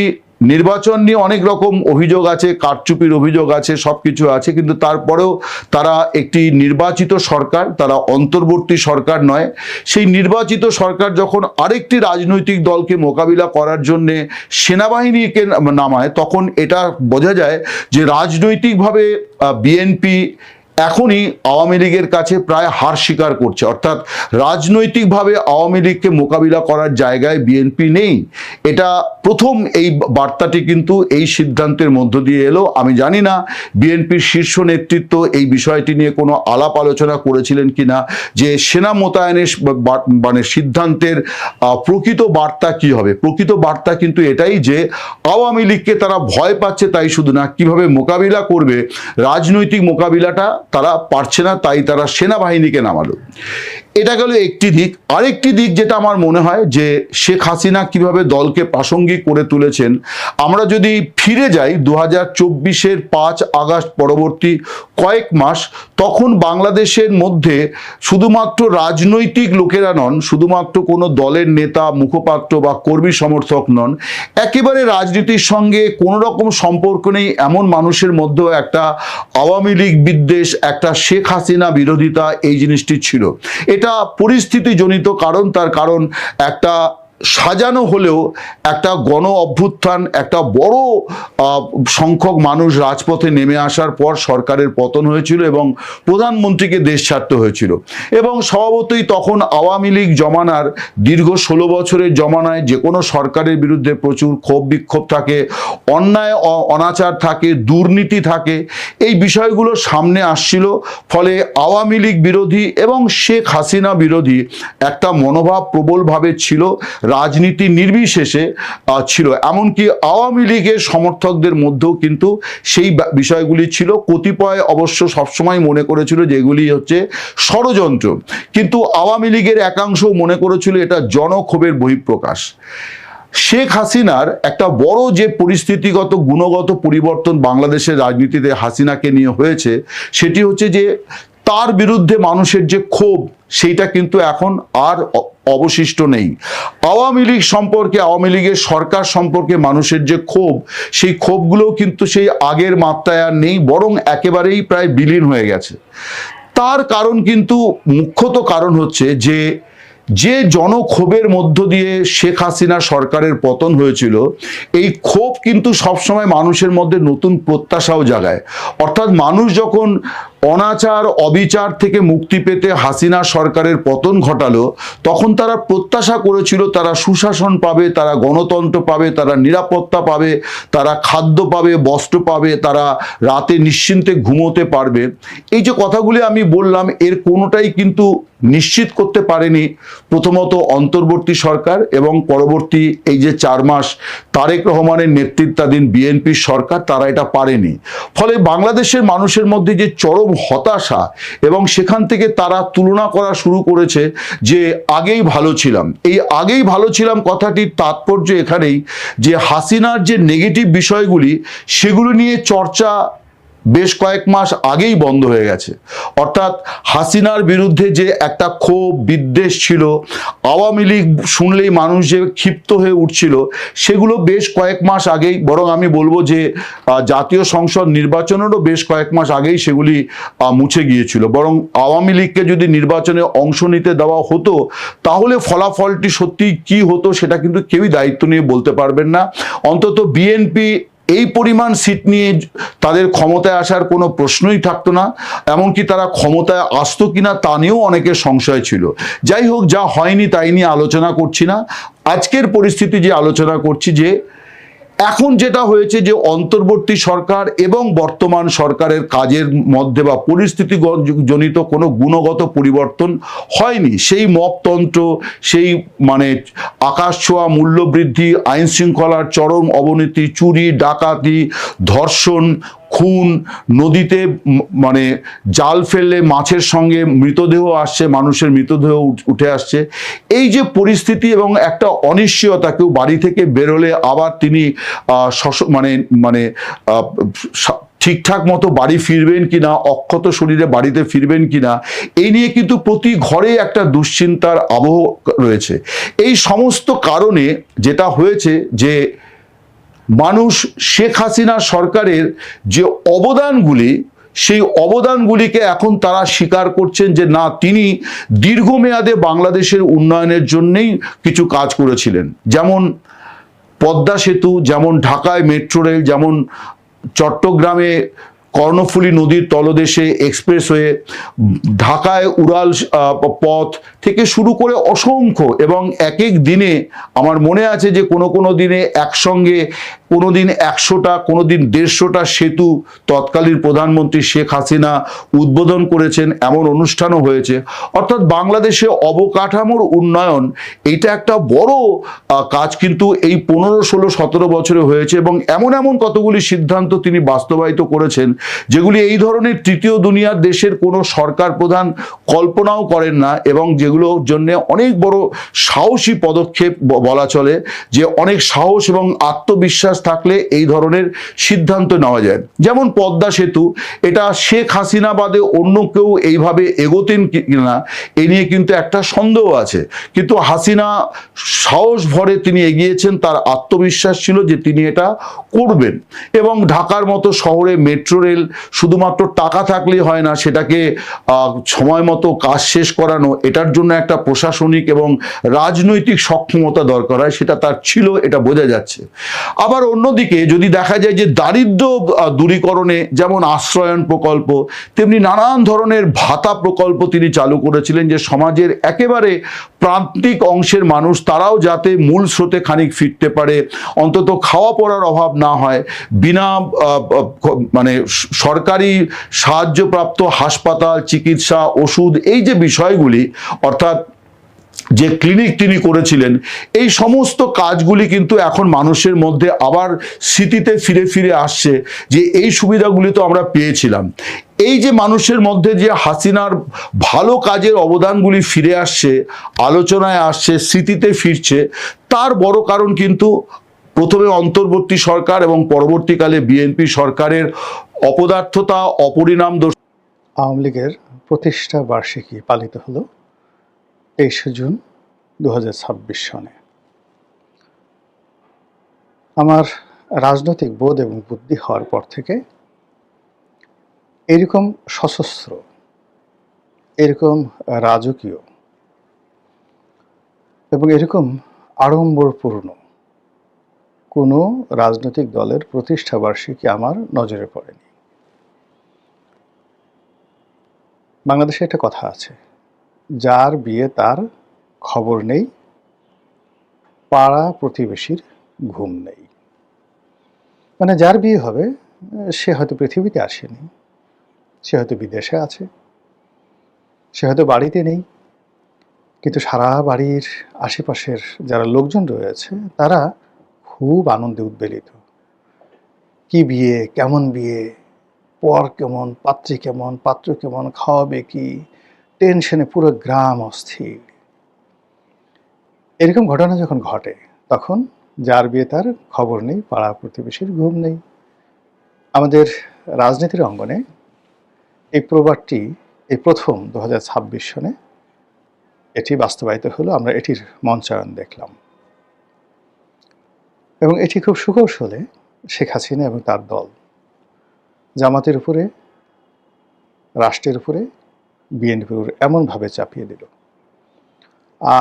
নির্বাচন নিয়ে অনেক রকম অভিযোগ আছে, কারচুপির অভিযোগ আছে, সব কিছু আছে, কিন্তু তারপরেও তারা একটি নির্বাচিত সরকার, তারা অন্তর্বর্তী সরকার নয়। সেই নির্বাচিত সরকার যখন আরেকটি রাজনৈতিক দলকে মোকাবিলা করার জন্য সেনাবাহিনীকে নামায়, তখন এটা বোঝা যায় যে রাজনৈতিকভাবে বিএনপি এখনই আওয়ামী লীগের কাছে প্রায় হার স্বীকার করছে। অর্থাৎ রাজনৈতিকভাবে আওয়ামী লীগকে মোকাবিলা করার জায়গায় বিএনপি নেই। এটা প্রথম এই বার্তাটি কিন্তু এই সিদ্ধান্তের মধ্য দিয়ে এলো। আমি জানি না বিএনপির শীর্ষ নেতৃত্ব এই বিষয়টি নিয়ে কোনো আলাপ আলোচনা করেছিলেন কিনা, যে সেনা মোতায়েনের মানে সিদ্ধান্তের প্রকৃত বার্তা কি হবে। প্রকৃত বার্তা কিন্তু এটাই যে আওয়ামী লীগকে তারা ভয় পাচ্ছে, তাই শুধু না, কিভাবে মোকাবিলা করবে, রাজনৈতিক মোকাবিলাটা তারা পারছে না, তাই তারা সেনাবাহিনীকে নামালো। এটা গেল একটি দিক। আরেকটি দিক যেটা আমার মনে হয় যে শেখ হাসিনা কিভাবে দলকে প্রাসঙ্গিক করে তুলেছেন, আমরা যদি ফিরে যাই 2024-এর 5 আগস্ট পরবর্তী কয়েক মাস, তখন বাংলাদেশের মধ্যে শুধুমাত্র রাজনৈতিক লোকেরা নন, শুধুমাত্র কোনো দলের নেতা, মুখপাত্র বা কর্মী সমর্থক নন, একেবারে রাজনীতির সঙ্গে কোনো রকম সম্পর্ক নেই এমন মানুষের মধ্যেও একটা আওয়ামী লীগ বিদ্বেষ, একটা শেখ হাসিনা বিরোধিতা, এই জিনিসটি ছিল। এটা পরিস্থিতিজনিত কারণ, তার কারণ একটা সাজানো হলেও একটা গণ অভ্যুত্থান, একটা বড় সংখ্যক মানুষ রাজপথে নেমে আসার পর সরকারের পতন হয়েছিল এবং প্রধানমন্ত্রীকে দেশ ছাড়তে হয়েছিল। এবং স্বভাবতই তখন আওয়ামী লীগ জমানার দীর্ঘ 16 বছরের জমানায় যে কোনো সরকারের বিরুদ্ধে প্রচুর ক্ষোভ বিক্ষোভ থাকে, অন্যায় অনাচার থাকে, দুর্নীতি থাকে, এই বিষয়গুলো সামনে আসছিল। ফলে আওয়ামী লীগ বিরোধী এবং শেখ হাসিনা বিরোধী একটা মনোভাব প্রবলভাবে ছিল রাজনীতি নির্বিশেষে ছিল। এমনকি আওয়ামী লীগের সমর্থকদের মধ্যেও কিন্তু সেই বিষয়গুলি ছিল। কতিপয় অবশ্য সবসময় মনে করেছিল যে এগুলি হচ্ছে ষড়যন্ত্র, কিন্তু আওয়ামী লীগের একাংশ মনে করেছিল এটা জনক্ষোভের বহিঃপ্রকাশ। শেখ হাসিনার একটা বড় যে পরিস্থিতিগত গুণগত পরিবর্তন বাংলাদেশের রাজনীতিতে হাসিনাকে নিয়ে হয়েছে, সেটি হচ্ছে যে তার বিরুদ্ধে মানুষের যে ক্ষোভ সেইটা কিন্তু এখন আর অবশিষ্ট নেই। আওয়ামী লীগ সম্পর্কে, আওয়ামী লীগের সরকার সম্পর্কে মানুষের যে ক্ষোভ, সেই ক্ষোভগুলোও কিন্তু সেই আগের মাত্রায় আর নেই, বরং একেবারেই প্রায় বিলীন হয়ে গেছে। তার কারণ কিন্তু মুখ্যত কারণ হচ্ছে যে জনক্ষোভের মধ্য দিয়ে শেখ হাসিনা সরকারের পতন হয়েছিল, এই ক্ষোভ কিন্তু সবসময় মানুষের মধ্যে নতুন প্রত্যাশাও জাগায়। অর্থাৎ মানুষ যখন অনাচার অবিচার থেকে মুক্তি পেতে হাসিনা সরকারের পতন ঘটালো, তখন তারা প্রত্যাশা করেছিল তারা সুশাসন পাবে, তারা গণতন্ত্র পাবে, তারা নিরাপত্তা পাবে, তারা খাদ্য পাবে, বস্ত্র পাবে, তারা রাতে নিশ্চিন্তে ঘুমোতে পারবে। এই যে কথাগুলি আমি বললাম, এর কোনোটাই কিন্তু নিশ্চিত করতে পারেনি প্রথমত অন্তর্বর্তী সরকার, এবং পরবর্তী এই যে 4 মাস তারেক রহমানের নেতৃত্বাধীন বিএনপি সরকার, তারা এটা পারেনি। ফলে বাংলাদেশের মানুষের মধ্যে যে চরম হতাশা, এবং সেখান থেকে তারা তুলনা করা শুরু করেছে যে আগেই ভালো ছিলাম। এই আগেই ভালো ছিলাম কথাটির তাৎপর্য এখানেই যে হাসিনার যে নেগেটিভ বিষয়গুলি, সেগুলো নিয়ে চর্চা বেশ কয়েক মাস আগেই বন্ধ হয়ে গেছে। অর্থাৎ হাসিনার বিরুদ্ধে যে একটা ক্ষোভ বিদ্বেষ ছিল, আওয়ামী লীগ শুনলেই মানুষ যে ক্ষিপ্ত হয়ে উঠছিল, সেগুলো বেশ কয়েক মাস আগেই, বরং আমি বলবো যে জাতীয় সংসদ নির্বাচনেরও বেশ কয়েক মাস আগেই সেগুলি মুছে গিয়েছিল। বরং আওয়ামী লীগকে যদি নির্বাচনে অংশ নিতে দেওয়া হতো, তাহলে ফলাফলটি সত্যি কি হতো সেটা কিন্তু কেউই দায়িত্ব নিয়ে বলতে পারবেন না। অন্তত বিএনপি এই পরিমাণ সিট নিয়ে তাদের ক্ষমতায় আসার কোনো প্রশ্নই থাকতো না। এমনকি তারা ক্ষমতায় আসতো কিনা তা নিয়েও অনেকের সংশয় ছিল। যাই হোক, যা হয়নি তাই নিয়ে আলোচনা করছি না। আজকের পরিস্থিতি যে আলোচনা করছি, যে এখন যেটা হয়েছে যে অন্তর্বর্তী সরকার এবং বর্তমান সরকারের কাজের মধ্যে বা পরিস্থিতি জনিত কোনো গুণগত পরিবর্তন হয়নি। সেই মপতন্ত্র, সেই মানে আকাশ ছোঁয়া মূল্যবৃদ্ধি, আইন শৃঙ্খলার চরম অবনতি, চুরি ডাকাতি, ধর্ষণ, খুন, নদীতে মানে জাল ফেললে মাছের সঙ্গে মৃতদেহ আসছে, মানুষের মৃতদেহ উঠে আসছে, এই যে পরিস্থিতি এবং একটা অনিশ্চয়তা, কেউ বাড়ি থেকে বেরোলে আবার তিনি ঠিকঠাক মতো বাড়ি ফিরবেন কিনা, অক্ষত শরীরে বাড়িতে ফিরবেন কিনা, এই নিয়ে কিন্তু প্রতি ঘরে একটা দুশ্চিন্তার আবহ রয়েছে। এই সমস্ত কারণে যেটা হয়েছে যে মানুষ শেখ হাসিনা সরকারের যে অবদানগুলি, সেই অবদানগুলিকে এখন তারা স্বীকার করছেন যে না, তিনি দীর্ঘমেয়াদে বাংলাদেশের উন্নয়নের জন্যই কিছু কাজ করেছিলেন। যেমন পদ্মা সেতু, যেমন ঢাকায় মেট্রো রেল, যেমন চট্টগ্রামে কর্ণফুলী নদীর তলদেশে এক্সপ্রেসওয়ে, ঢাকায় উড়াল পথ থেকে শুরু করে অসংখ্য, এবং এক এক দিনে আমার মনে আছে যে কোনো দিনে একসঙ্গে কোনো দিন 100টা, কোনো দিন 150টা সেতু তৎকালীন প্রধানমন্ত্রী শেখ হাসিনা উদ্বোধন করেছেন, এমন অনুষ্ঠানও হয়েছে। অর্থাৎ বাংলাদেশে অবকাঠামোর উন্নয়ন, এইটা একটা বড় কাজ কিন্তু এই 15, 16, 17 বছরে হয়েছে। এবং এমন কতগুলি সিদ্ধান্ত তিনি বাস্তবায়িত করেছেন, যেগুলি এই ধরনের তৃতীয় দুনিয়ার দেশের কোনো সরকার প্রধান কল্পনাও করেন না, এবং যেগুলোর জন্য অনেক বড় সাহসী পদক্ষেপ বলা চলে, যে অনেক সাহস এবং আত্মবিশ্বাস থাকলে এই ধরনের সিদ্ধান্ত নেওয়া যায়। যেমন পদ্মা সেতু, এটা শেখ হাসিনা বাদে অন্য কেউ এইভাবে এগোতেন কিনা এ নিয়ে কিন্তু একটা সন্দেহ আছে, কিন্তু হাসিনা সাহস ভরে তিনি এগিয়েছেন, তার আত্মবিশ্বাস ছিল যে তিনি এটা করবেন। এবং ঢাকার মতো শহরে মেট্রো রেল শুধুমাত্র টাকা থাকলেই হয় না, সেটাকে সময় মতো কাজ শেষ করানো, এটার জন্য একটা প্রশাসনিক এবং রাজনৈতিক সক্ষমতা দরকার হয়, সেটা তার ছিল, এটা বোঝা যাচ্ছে। আবার অন্যদিকে যদি দেখা যায় যে দারিদ্র্য দূরীকরণে যেমন আশ্রয়ন প্রকল্প, তেমনি নানান ধরনের ভাতা প্রকল্প তিনি চালু করেছিলেন, যে সমাজের একেবারে প্রান্তিক অংশের মানুষ তারাও যাতে মূল স্রোতে খানিক ফিরতে পারে, অন্তত খাওয়া পড়ার অভাব না হয়, বিনা মানে সরকারি সাহায্যপ্রাপ্ত হাসপাতাল, চিকিৎসা, ওষুধ, এই যে বিষয়গুলি, অর্থাৎ যে ক্লিনিক তিনি করেছিলেন, এই সমস্ত কাজগুলি কিন্তু এখন মানুষের মধ্যে আবার স্মৃতিতে ফিরে ফিরে আসছে যে এই সুবিধাগুলি তো আমরা পেয়েছিলাম। এই যে মানুষের মধ্যে যে হাসিনার ভালো কাজের অবদানগুলি ফিরে আসছে, আলোচনায় আসছে, স্মৃতিতে ফিরছে, তার বড় কারণ কিন্তু প্রথমে অন্তর্বর্তী সরকার এবং পরবর্তীকালে বিএনপি সরকারের অপদার্থতা, অপরিণাম। আওয়ামী লীগের প্রতিষ্ঠা বার্ষিকী পালিত হলো 23শে জুন 2026 সনে। আমার রাজনৈতিক বোধ এবং বুদ্ধি হওয়ার পর থেকে এরকম সশস্ত্র, এরকম রাজকীয় এবং এরকম আড়ম্বরপূর্ণ কোনো রাজনৈতিক দলের প্রতিষ্ঠা বার্ষিকী আমার নজরে পড়েনি। বাংলাদেশে একটা কথা আছে, যার বিয়ে তার খবর নেই, পাড়া প্রতিবেশীর ঘুম নেই। মানে যার বিয়ে হবে সে হয়তো পৃথিবীতে আসেনি, সে হয়তো বিদেশে আছে, সে হয়তো বাড়িতে নেই, কিন্তু সারা বাড়ির আশেপাশের যারা লোকজন রয়েছে তারা খুব আনন্দে উদ্বেলিত। কি বিয়ে, কেমন বিয়ে, পর কেমন, পাত্রী কেমন, পাত্র কেমন, খাওয়াবে কি, টেনশনে পুরো গ্রাম অস্থির। এরকম ঘটনা যখন ঘটে তখন যার বিয়ে তার খবর নেই, পাড়া প্রতিবেশীর ঘুম নেই। আমাদের রাজনীতির অঙ্গনে এই প্রবাদটি এই প্রথম 2026 সনে এটি বাস্তবায়িত হলো। আমরা এটির মঞ্চায়ন দেখলাম এবং এটি খুব সুকৌশলে শেখ হাসিনা এবং তার দল জামাতের উপরে, রাষ্ট্রের উপরে, বিএনপির উপরে এমনভাবে চাপিয়ে দিল,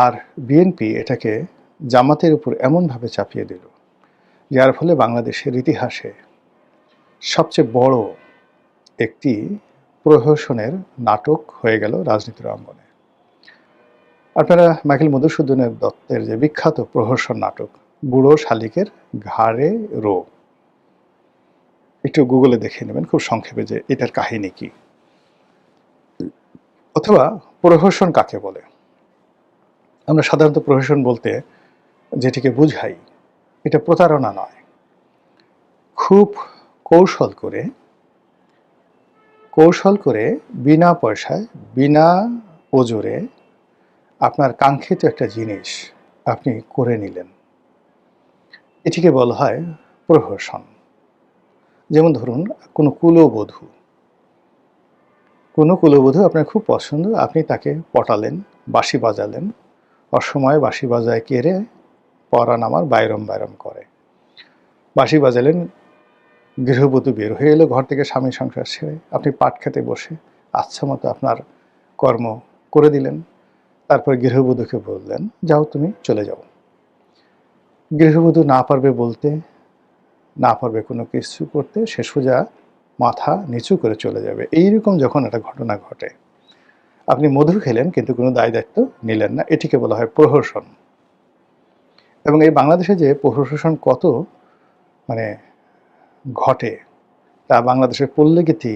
আর বিএনপি এটাকে জামাতের উপর এমনভাবে চাপিয়ে দিল, যার ফলে বাংলাদেশের ইতিহাসে সবচেয়ে বড় একটি প্রহসনের নাটক হয়ে গেল রাজনীতির অঙ্গনে। আপনারা মাইকেল মধুসূদনের দত্তের যে বিখ্যাত প্রহসন নাটক বুড়ো শালিকের ঘাড়ে রো, একটু গুগলে দেখে নেবেন খুব সংক্ষেপে যে এটার কাহিনী কি, অথবা প্রহসন কাকে বলে। আমরা সাধারণত প্রহসন বলতে যেটিকে বুঝাই, এটা প্রতারণা নয়, খুব কৌশল করে বিনা পয়সায়, বিনা ওজরে আপনার কাঙ্ক্ষিত একটা জিনিস আপনি করে নিলেন, এটিকে বলা হয় প্রহসন। যেমন ধরুন কোনো কুলবধূ আপনার খুব পছন্দ, আপনি তাকে পটালেন, বাঁশি বাজালেন, অসময়ে বাঁশি বাজায় কেড়ে পরাণ আমার বাইরম বাইরম করে। বাঁশি বাজালেন, গৃহবধূ বের হয়ে এলো ঘর থেকে স্বামী সংসার ছেড়ে, আপনি পাট খেতে বসে আচ্ছা মতো আপনার কর্ম করে দিলেন। তারপর গৃহবধূকে বললেন যাও তুমি চলে যাও। গৃহবধূ না পারবে বলতে, না পারবে কোনো কিছু করতে, সে সোজা মাথা নিচু করে চলে যাবে। এইরকম যখন একটা ঘটনা ঘটে, আপনি মধু খেলেন কিন্তু কোনো দায় দায়িত্ব নিলেন না, এটিকে বলা হয় প্রহসন। এবং এই বাংলাদেশে যে প্রহসন কত মানে ঘটে তা বাংলাদেশের পল্লীগীতি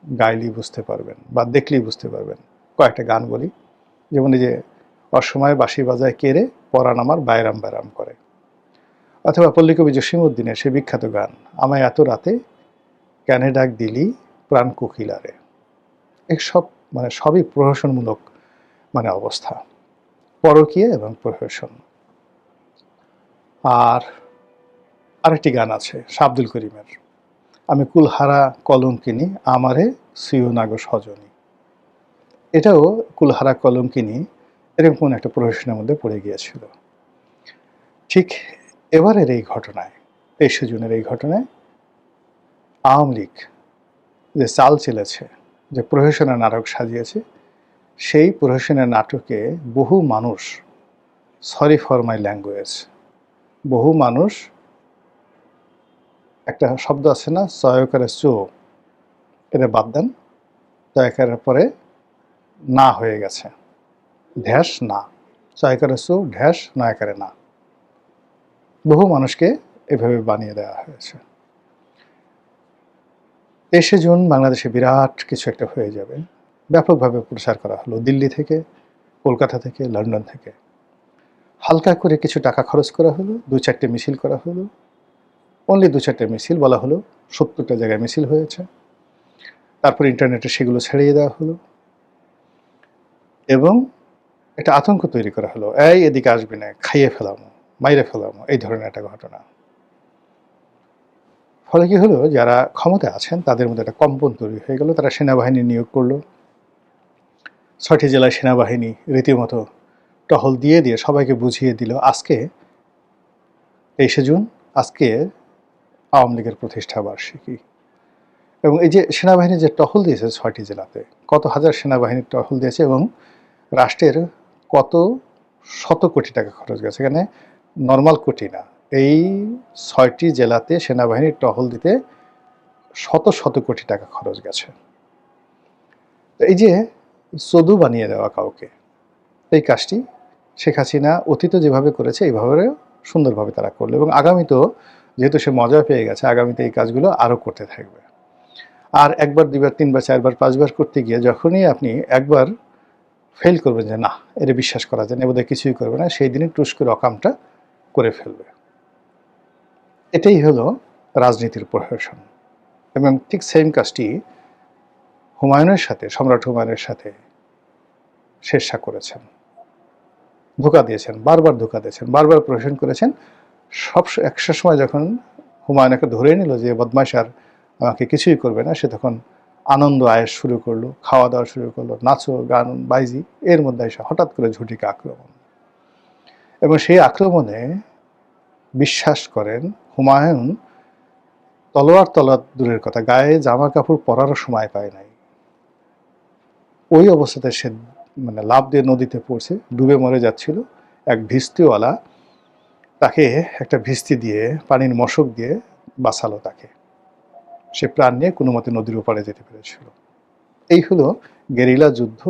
গাইলেই বুঝতে পারবেন বা দেখলেই বুঝতে পারবেন। কয়েকটা গান বলি, যেমন এই যে অসময়ে বাঁশি বাজায় কেড়ে পরাণ আমার বাইরাম বাইরাম করে, অথবা পল্লীকবি জসীমউদ্দিনের সে বিখ্যাত গান আমায় এত রাতে ক্যানে ডাক দিলি প্রাণ কোকিলারে। এসব মানে সবই প্রহসনমূলক মানে অবস্থা, পরকীয়া এবং প্রহসন। আর আরেকটি গান আছে শাহ আব্দুল করিমের, আমি কুলহারা কলঙ্কিনী আমারে সিও নাগো সজনী। এটাও কুলহারা কলঙ্কিনী এরকম কোন একটা প্রহসনের মধ্যে পড়ে গিয়েছিল। ঠিক এবারের এই ঘটনায়, 23শে জুনের এই ঘটনায় আওয়ামী লীগ যে চাল চেলেছে, যে প্রহসনের নাটক সাজিয়েছে, সেই প্রহসনের নাটকে বহু মানুষ, সরি ফর মাই ল্যাঙ্গুয়েজ, বহু মানুষ, একটা শব্দ আছে না চয়কারে চো, এটা বাদ দেন, চয়কারের পরে না হয়ে গেছে, ঢ্যাস না, চয়কারে চো ঢ্যাস নয়কারে না, বহু মানুষকে এভাবে বানিয়ে দেওয়া হয়েছে। 23শে জুন বাংলাদেশে বিরাট কিছু একটা হয়ে যাবে, ব্যাপকভাবে প্রচার করা হলো দিল্লি থেকে, কলকাতা থেকে, লন্ডন থেকে। হালকা করে কিছু টাকা খরচ করা হলো, 2-4টে মিছিল করা হলো, অনলি 2-4টে মিছিল, বলা হলো 70টা জায়গায় মিছিল হয়েছে। তারপর ইন্টারনেটে সেগুলো ছড়িয়ে দেওয়া হলো এবং একটা আতঙ্ক তৈরি করা হলো, এই এদিকে আসবে না, খাইয়ে ফেলামো, মাইরে ফেলামো, এই ধরনের একটা ঘটনা। ফলে কি হলো, যারা ক্ষমতায় আছেন তাদের মধ্যে একটা কম্পন তৈরি হয়ে গেল। তারা সেনাবাহিনী নিয়োগ করলো, 6টি জেলায় সেনাবাহিনী রীতিমতো টহল দিয়ে দিয়ে সবাইকে বুঝিয়ে দিল আজকে 23শে জুন, আজকে আওয়ামী লীগের প্রতিষ্ঠা বার্ষিকী। এবং এই যে সেনাবাহিনী যে টহল দিয়েছে 6টি জেলাতে, কত হাজার সেনাবাহিনী টহল দিয়েছে এবং রাষ্ট্রের কত শত কোটি টাকা খরচ গেছে, এখানে নর্মাল কোটি না, এই 6টি জেলাতে সেনাবাহিনীর টহল দিতে শত শত কোটি টাকা খরচ গেছে। তো এই যে চদু বানিয়ে দেওয়া কাউকে, এই কাজটি শেখ হাসিনা অতীতে যেভাবে করেছে এইভাবে সুন্দরভাবে তারা করলো এবং আগামীতেও যেহেতু সে মজা পেয়ে গেছে, আগামীতে এই কাজগুলো আরও করতে থাকবে। আর একবার, দুইবার, তিনবার, চারবার, পাঁচবার করতে গিয়ে যখনই আপনি একবার ফেল করবেন যে না এটা বিশ্বাস করা যায় না, বোধহয় কিছুই করবে না, সেই দিনই টুস করে অকামটা করে ফেলবে। এটাই হলো রাজনীতির প্রহসন। এবং ঠিক সেম কাজটি হুমায়ুনের সাথে, সম্রাট হুমায়ুনের সাথে শেরশাহ করেছেন, ধোঁকা দিয়েছেন, বারবার ধোঁকা দিয়েছেন, বারবার প্রহসন করেছেন। একটা সময় যখন হুমায়ুনকে ধরে নিল যে বদমাশ আর আমাকে কিছুই করবে না, সে তখন আনন্দ আয়েস শুরু করলো, খাওয়া দাওয়া শুরু করলো, নাচো গান বাইজি, এর মধ্যে এসে হঠাৎ করে ঝটিকা আক্রমণ। এবং সেই আক্রমণে বিশ্বাস করেন হুমায়ুন তলোয়ার দূরের কথা, গায়ে জামা কাপড় পরারও সময় পায় নাই। ওই অবস্থাতে সে লাফ দিয়ে নদীতে পড়ছে, ডুবে মরে যাচ্ছিল। এক ভিস্তিওয়ালা তাকে একটা ভিস্তি দিয়ে, পানির মশক দিয়ে বাঁচালো তাকে। সে প্রাণ নিয়ে কোনো মতে নদীর ওপারে যেতে পেরেছিল। এই হলো গেরিলা যুদ্ধ,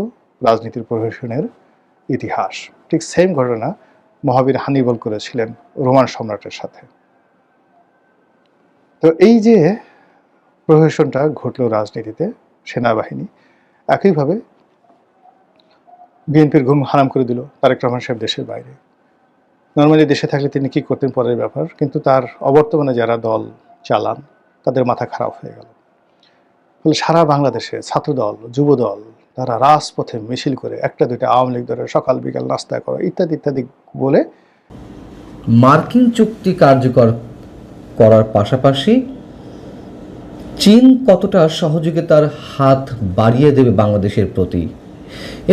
রাজনীতির প্রহসনের ইতিহাস। ঠিক সেম ঘটনা মহাবীর হানিবল করেছিলেন রোমান সম্রাটের সাথে। তো এই যে প্রহসনটা ঘটল রাজনীতিতে, সেনাবাহিনী একইভাবে বিএনপির ঘুম হারাম করে দিল তারেক রহমান সাহেব দেশের বাইরে। নর্মালি দেশে থাকলে তিনি কি করতেন পরের ব্যাপার, কিন্তু তার অবর্তমানে যারা দল চালান তাদের মাথা খারাপ হয়ে গেল। ফলে সারা বাংলাদেশে ছাত্রদল, যুবদল তারা রাজপথে মিছিল করে, একটা দুইটা আওয়ামী লীগ ধরে সকাল বিকাল নাস্তা করা ইত্যাদি ইত্যাদি বলে মার্কিন চুক্তি কার্যকর করার পাশাপাশি চীন কতটা সহযোগিতার হাত বাড়িয়ে দেবে বাংলাদেশের প্রতি,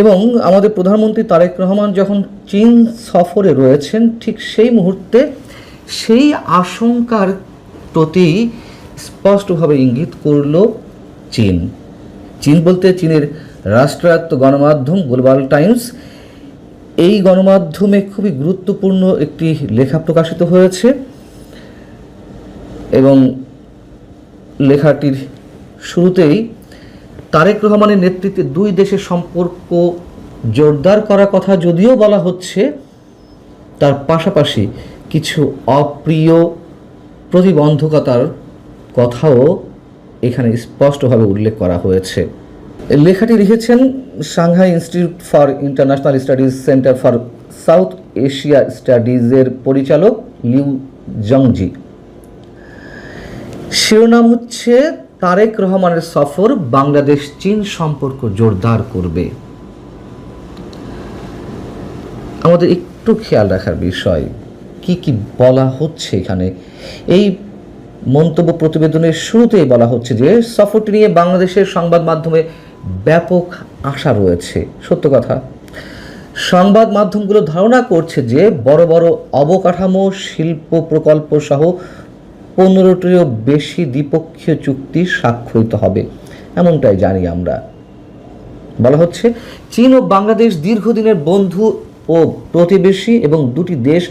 এবং আমাদের প্রধানমন্ত্রী তারেক রহমান যখন চীন সফরে রয়েছেন ঠিক সেই মুহূর্তে সেই আশঙ্কার প্রতি স্পষ্টভাবে ইঙ্গিত করল চীন। চীন বলতে চীনের রাষ্ট্রায়ত্ত গণমাধ্যম গ্লোবাল টাইমস, এই গণমাধ্যমে খুবই গুরুত্বপূর্ণ একটি লেখা প্রকাশিত হয়েছে এবং লেখাটির শুরুতেই তারেক রহমানের নেতৃত্বে দুই দেশের সম্পর্ক জোরদার করার কথা যদিও বলা হচ্ছে, তার পাশাপাশি কিছু অপ্রিয় প্রতিবন্ধকতার কথাও এখানে স্পষ্টভাবে উল্লেখ করা হয়েছে। লেখাটি লিখেছেন Shanghai Institute for International Studies Center for South Asia স্টাডিজের পরিচালক লিউ জংজি। শিরোনাম হচ্ছে তারেক রহমানের সফর বাংলাদেশ চীন সম্পর্ক জোরদার করবে। আমাদের একটু খেয়াল রাখার বিষয় কি কি বলা হচ্ছে এখানে। এই মন্তব্য প্রতিবেদনের শুরুতেই বলা হচ্ছে যে সফরটি নিয়ে বাংলাদেশের সংবাদ মাধ্যমে ব্যাপক আশা রয়েছে। সত্য কথা, সংবাদ মাধ্যমগুলো ধারণা করছে যে বড় বড় অবকাঠামো, শিল্প প্রকল্প সহ 15টিরও বেশি দ্বিপক্ষীয় চুক্তি স্বাক্ষরিত হবে, এমনটাই জানি আমরা। বলা হচ্ছে চীন ও বাংলাদেশ দীর্ঘদিনের বন্ধু ও প্রতিবেশী এবং দুটি দেশ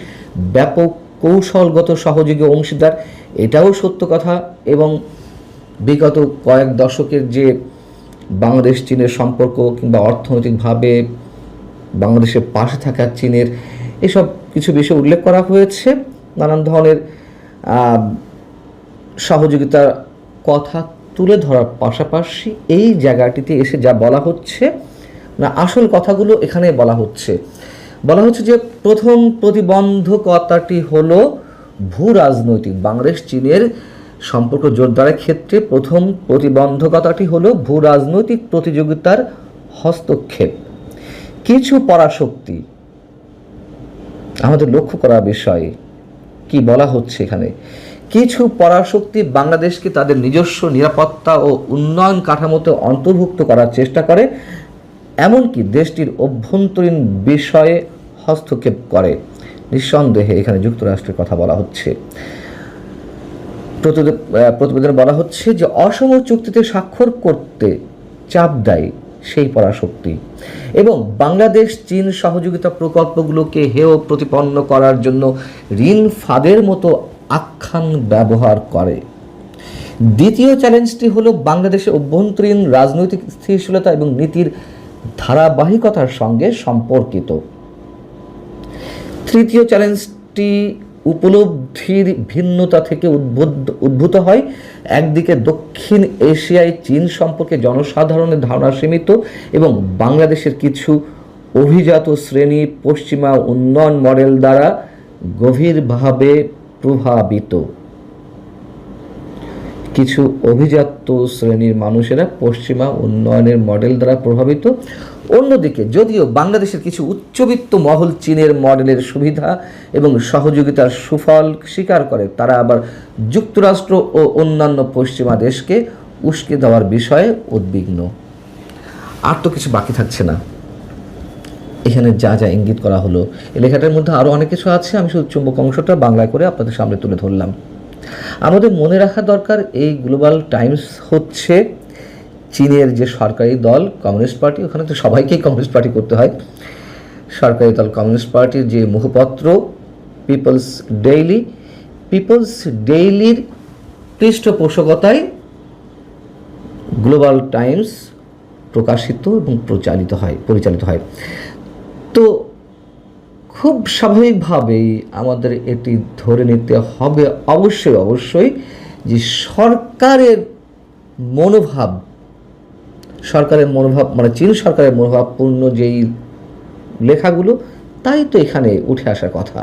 ব্যাপক কৌশলগত সহযোগী অংশীদার, এটাও সত্য কথা। এবং বিগত কয়েক দশকের যে বাংলাদেশ চীনের সম্পর্ক কিংবা অর্থনৈতিকভাবে বাংলাদেশের পাশে থাকা চীনের এসব কিছু বিষয় উল্লেখ করা হয়েছে। নানান ধরনের সহযোগিতার কথা তুলে ধরার পাশাপাশি এই জায়গাটিতে এসে যা বলা হচ্ছে না, আসল কথাগুলো এখানে বলা হচ্ছে। বলা হচ্ছে যে প্রথম প্রতিবন্ধকতাটি হলো ভূ রাজনৈতিক। বাংলাদেশ চীনের সম্পর্ক জোরদারের ক্ষেত্রে প্রথম প্রতিবন্ধকতাটি হলো ভূ রাজনৈতিক প্রতিযোগিতার হস্তক্ষেপ। কিছু পরাশক্তি, আমাদের লক্ষ্য করার বিষয় কি বলা হচ্ছে এখানে, কিছু পরাশক্তি বাংলাদেশকে তাদের নিজস্ব নিরাপত্তা ও উন্নয়ন কাঠামোতে অন্তর্ভুক্ত করার চেষ্টা করে, এমনকি দেশটির অভ্যন্তরীণ বিষয়ে হস্তক্ষেপ করে। নিঃসন্দেহে এখানে যুক্তরাষ্ট্রের কথা বলা হচ্ছে। প্রতিবেদনে বলা হচ্ছে যে অসম চুক্তিতে স্বাক্ষর করতে চাপ দেয় সেই পরাশক্তি এবং বাংলাদেশ চীন সহযোগিতা প্রকল্পগুলোকে হেয় প্রতিপন্ন করার জন্য ঋণ ফাঁদের মতো আখ্যান ব্যবহার করে। দ্বিতীয় চ্যালেঞ্জটি হলো বাংলাদেশের অভ্যন্তরীণ রাজনৈতিক স্থিতিশীলতা এবং নীতির ধারাবাহিকতার সঙ্গে সম্পর্কিত। তৃতীয় চ্যালেঞ্জটি উপলব্ধির ভিন্নতা থেকে উদ্ভূত হয়। একদিকে দক্ষিণ এশিয়ায় চীন সম্পর্কে জনসাধারণের ধারণা সীমিত এবং বাংলাদেশের কিছু অভিজাত শ্রেণী পশ্চিমা উন্নয়ন মডেল দ্বারা গভীরভাবে প্রভাবিত। কিছু অভিজাত শ্রেণীর মানুষেরা পশ্চিমা উন্নয়নের মডেল দ্বারা প্রভাবিত। অন্যদিকে যদিও বাংলাদেশের কিছু উচ্চবিত্ত মহল চীনের মডেলের সুবিধা এবং সহযোগিতার সুফল স্বীকার করে, তারা আবার যুক্তরাষ্ট্র ও অন্যান্য পশ্চিমা দেশকে উস্কে দেওয়ার বিষয়ে উদ্বিগ্ন। আর তো কিছু বাকি থাকছে না এখানে, যা যা ইঙ্গিত করা হলো। এই লেখাটার মধ্যে আরও অনেক কিছু আছে, আমি শুধু চুম্বক অংশটা বাংলায় করে আপনাদের সামনে তুলে ধরলাম। আমাদের মনে রাখা দরকার, এই গ্লোবাল টাইমস হচ্ছে চীনের যে সরকারি দল কমিউনিস্ট পার্টি, ওখানে তো সবাইকেই কমিউনিস্ট পার্টি করতে হয়, সরকারি দল কমিউনিস্ট পার্টির যে মুখপত্র পিপলস ডেইলির পৃষ্ঠপোষকতায় গ্লোবাল টাইমস প্রকাশিত এবং পরিচালিত হয়। তো খুব স্বাভাবিকভাবেই আমাদের এটি ধরে নিতে হবে অবশ্যই যে সরকারের মনোভাব মানে চীন সরকারের মনোভাবপূর্ণ যেই লেখাগুলো, তাই তো এখানে উঠে আসার কথা।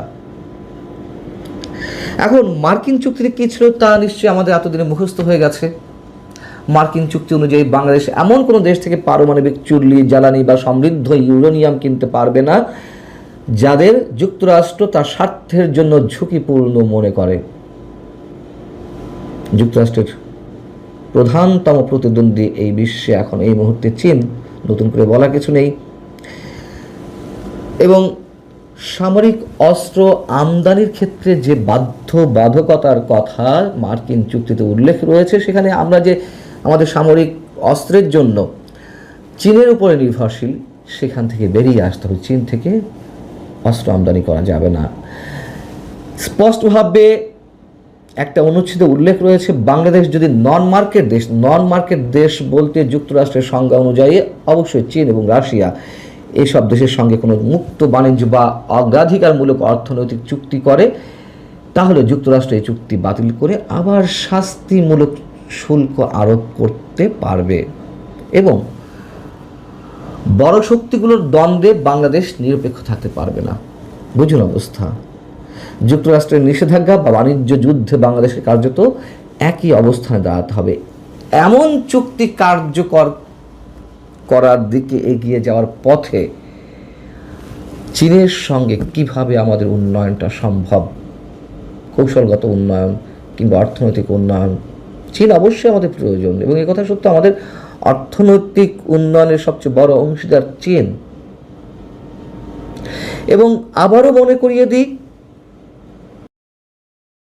এখন মার্কিন চুক্তিতে কী ছিল তা নিশ্চয়ই আমাদের এতদিনে মুখস্থ হয়ে গেছে। মার্কিন চুক্তি অনুযায়ী বাংলাদেশ এমন কোনো দেশ থেকে পারমাণবিক চুল্লি, জ্বালানি বা সমৃদ্ধ ইউরেনিয়াম কিনতে পারবে না যাদের যুক্তরাষ্ট্র তার স্বার্থের জন্য ঝুঁকিপূর্ণ মনে করে। যুক্তরাষ্ট্রের প্রধানতম প্রতিদ্বন্দ্বী এই বিশ্বে এখন এই মুহূর্তে চীন, নতুন করে বলা কিছু নেই। এবং সামরিক অস্ত্র আমদানির ক্ষেত্রে যে বাধ্যবাধকতার কথা মার্কিন চুক্তিতে উল্লেখ রয়েছে, সেখানে আমরা যে আমাদের সামরিক অস্ত্রের জন্য চীনের উপরে নির্ভরশীল, সেখান থেকে বেরিয়ে আসতে হবে। চীন থেকে অস্ত্র আমদানি করা যাবে না। স্পষ্টভাবে একটা অনুচ্ছেদে উল্লেখ রয়েছে, বাংলাদেশ যদি নন মার্কেট দেশ বলতে যুক্তরাষ্ট্রের সংজ্ঞা অনুযায়ী অবশ্যই চীন এবং রাশিয়া, এইসব দেশের সঙ্গে কোনো মুক্ত বাণিজ্য বা অগ্রাধিকারমূলক অর্থনৈতিক চুক্তি করে, তাহলে যুক্তরাষ্ট্র এই চুক্তি বাতিল করে আবার শাস্তিমূলক শুল্ক আরোপ করতে পারবে এবং বড় শক্তিগুলোর দ্বন্দ্বে বাংলাদেশ নিরপেক্ষ থাকতে পারবে না। বুঝুন অবস্থা। যুক্তরাষ্ট্রের নিষেধাজ্ঞা বা বাণিজ্য যুদ্ধে বাংলাদেশের কার্যত একই অবস্থানে দাঁড়াতে হবে। এমন চুক্তি কার্যকর করার দিকে এগিয়ে যাওয়ার পথে চীনের সঙ্গে কিভাবে আমাদের উন্নয়নটা সম্ভব, কৌশলগত উন্নয়ন কিংবা অর্থনৈতিক উন্নয়ন, চীন অবশ্যই আমাদের প্রয়োজন এবং এই কথা সত্য, আমাদের অর্থনৈতিক উন্নয়নের সবচেয়ে বড় অংশীদার চীন। এবং আবারও মনে করিয়ে দিই,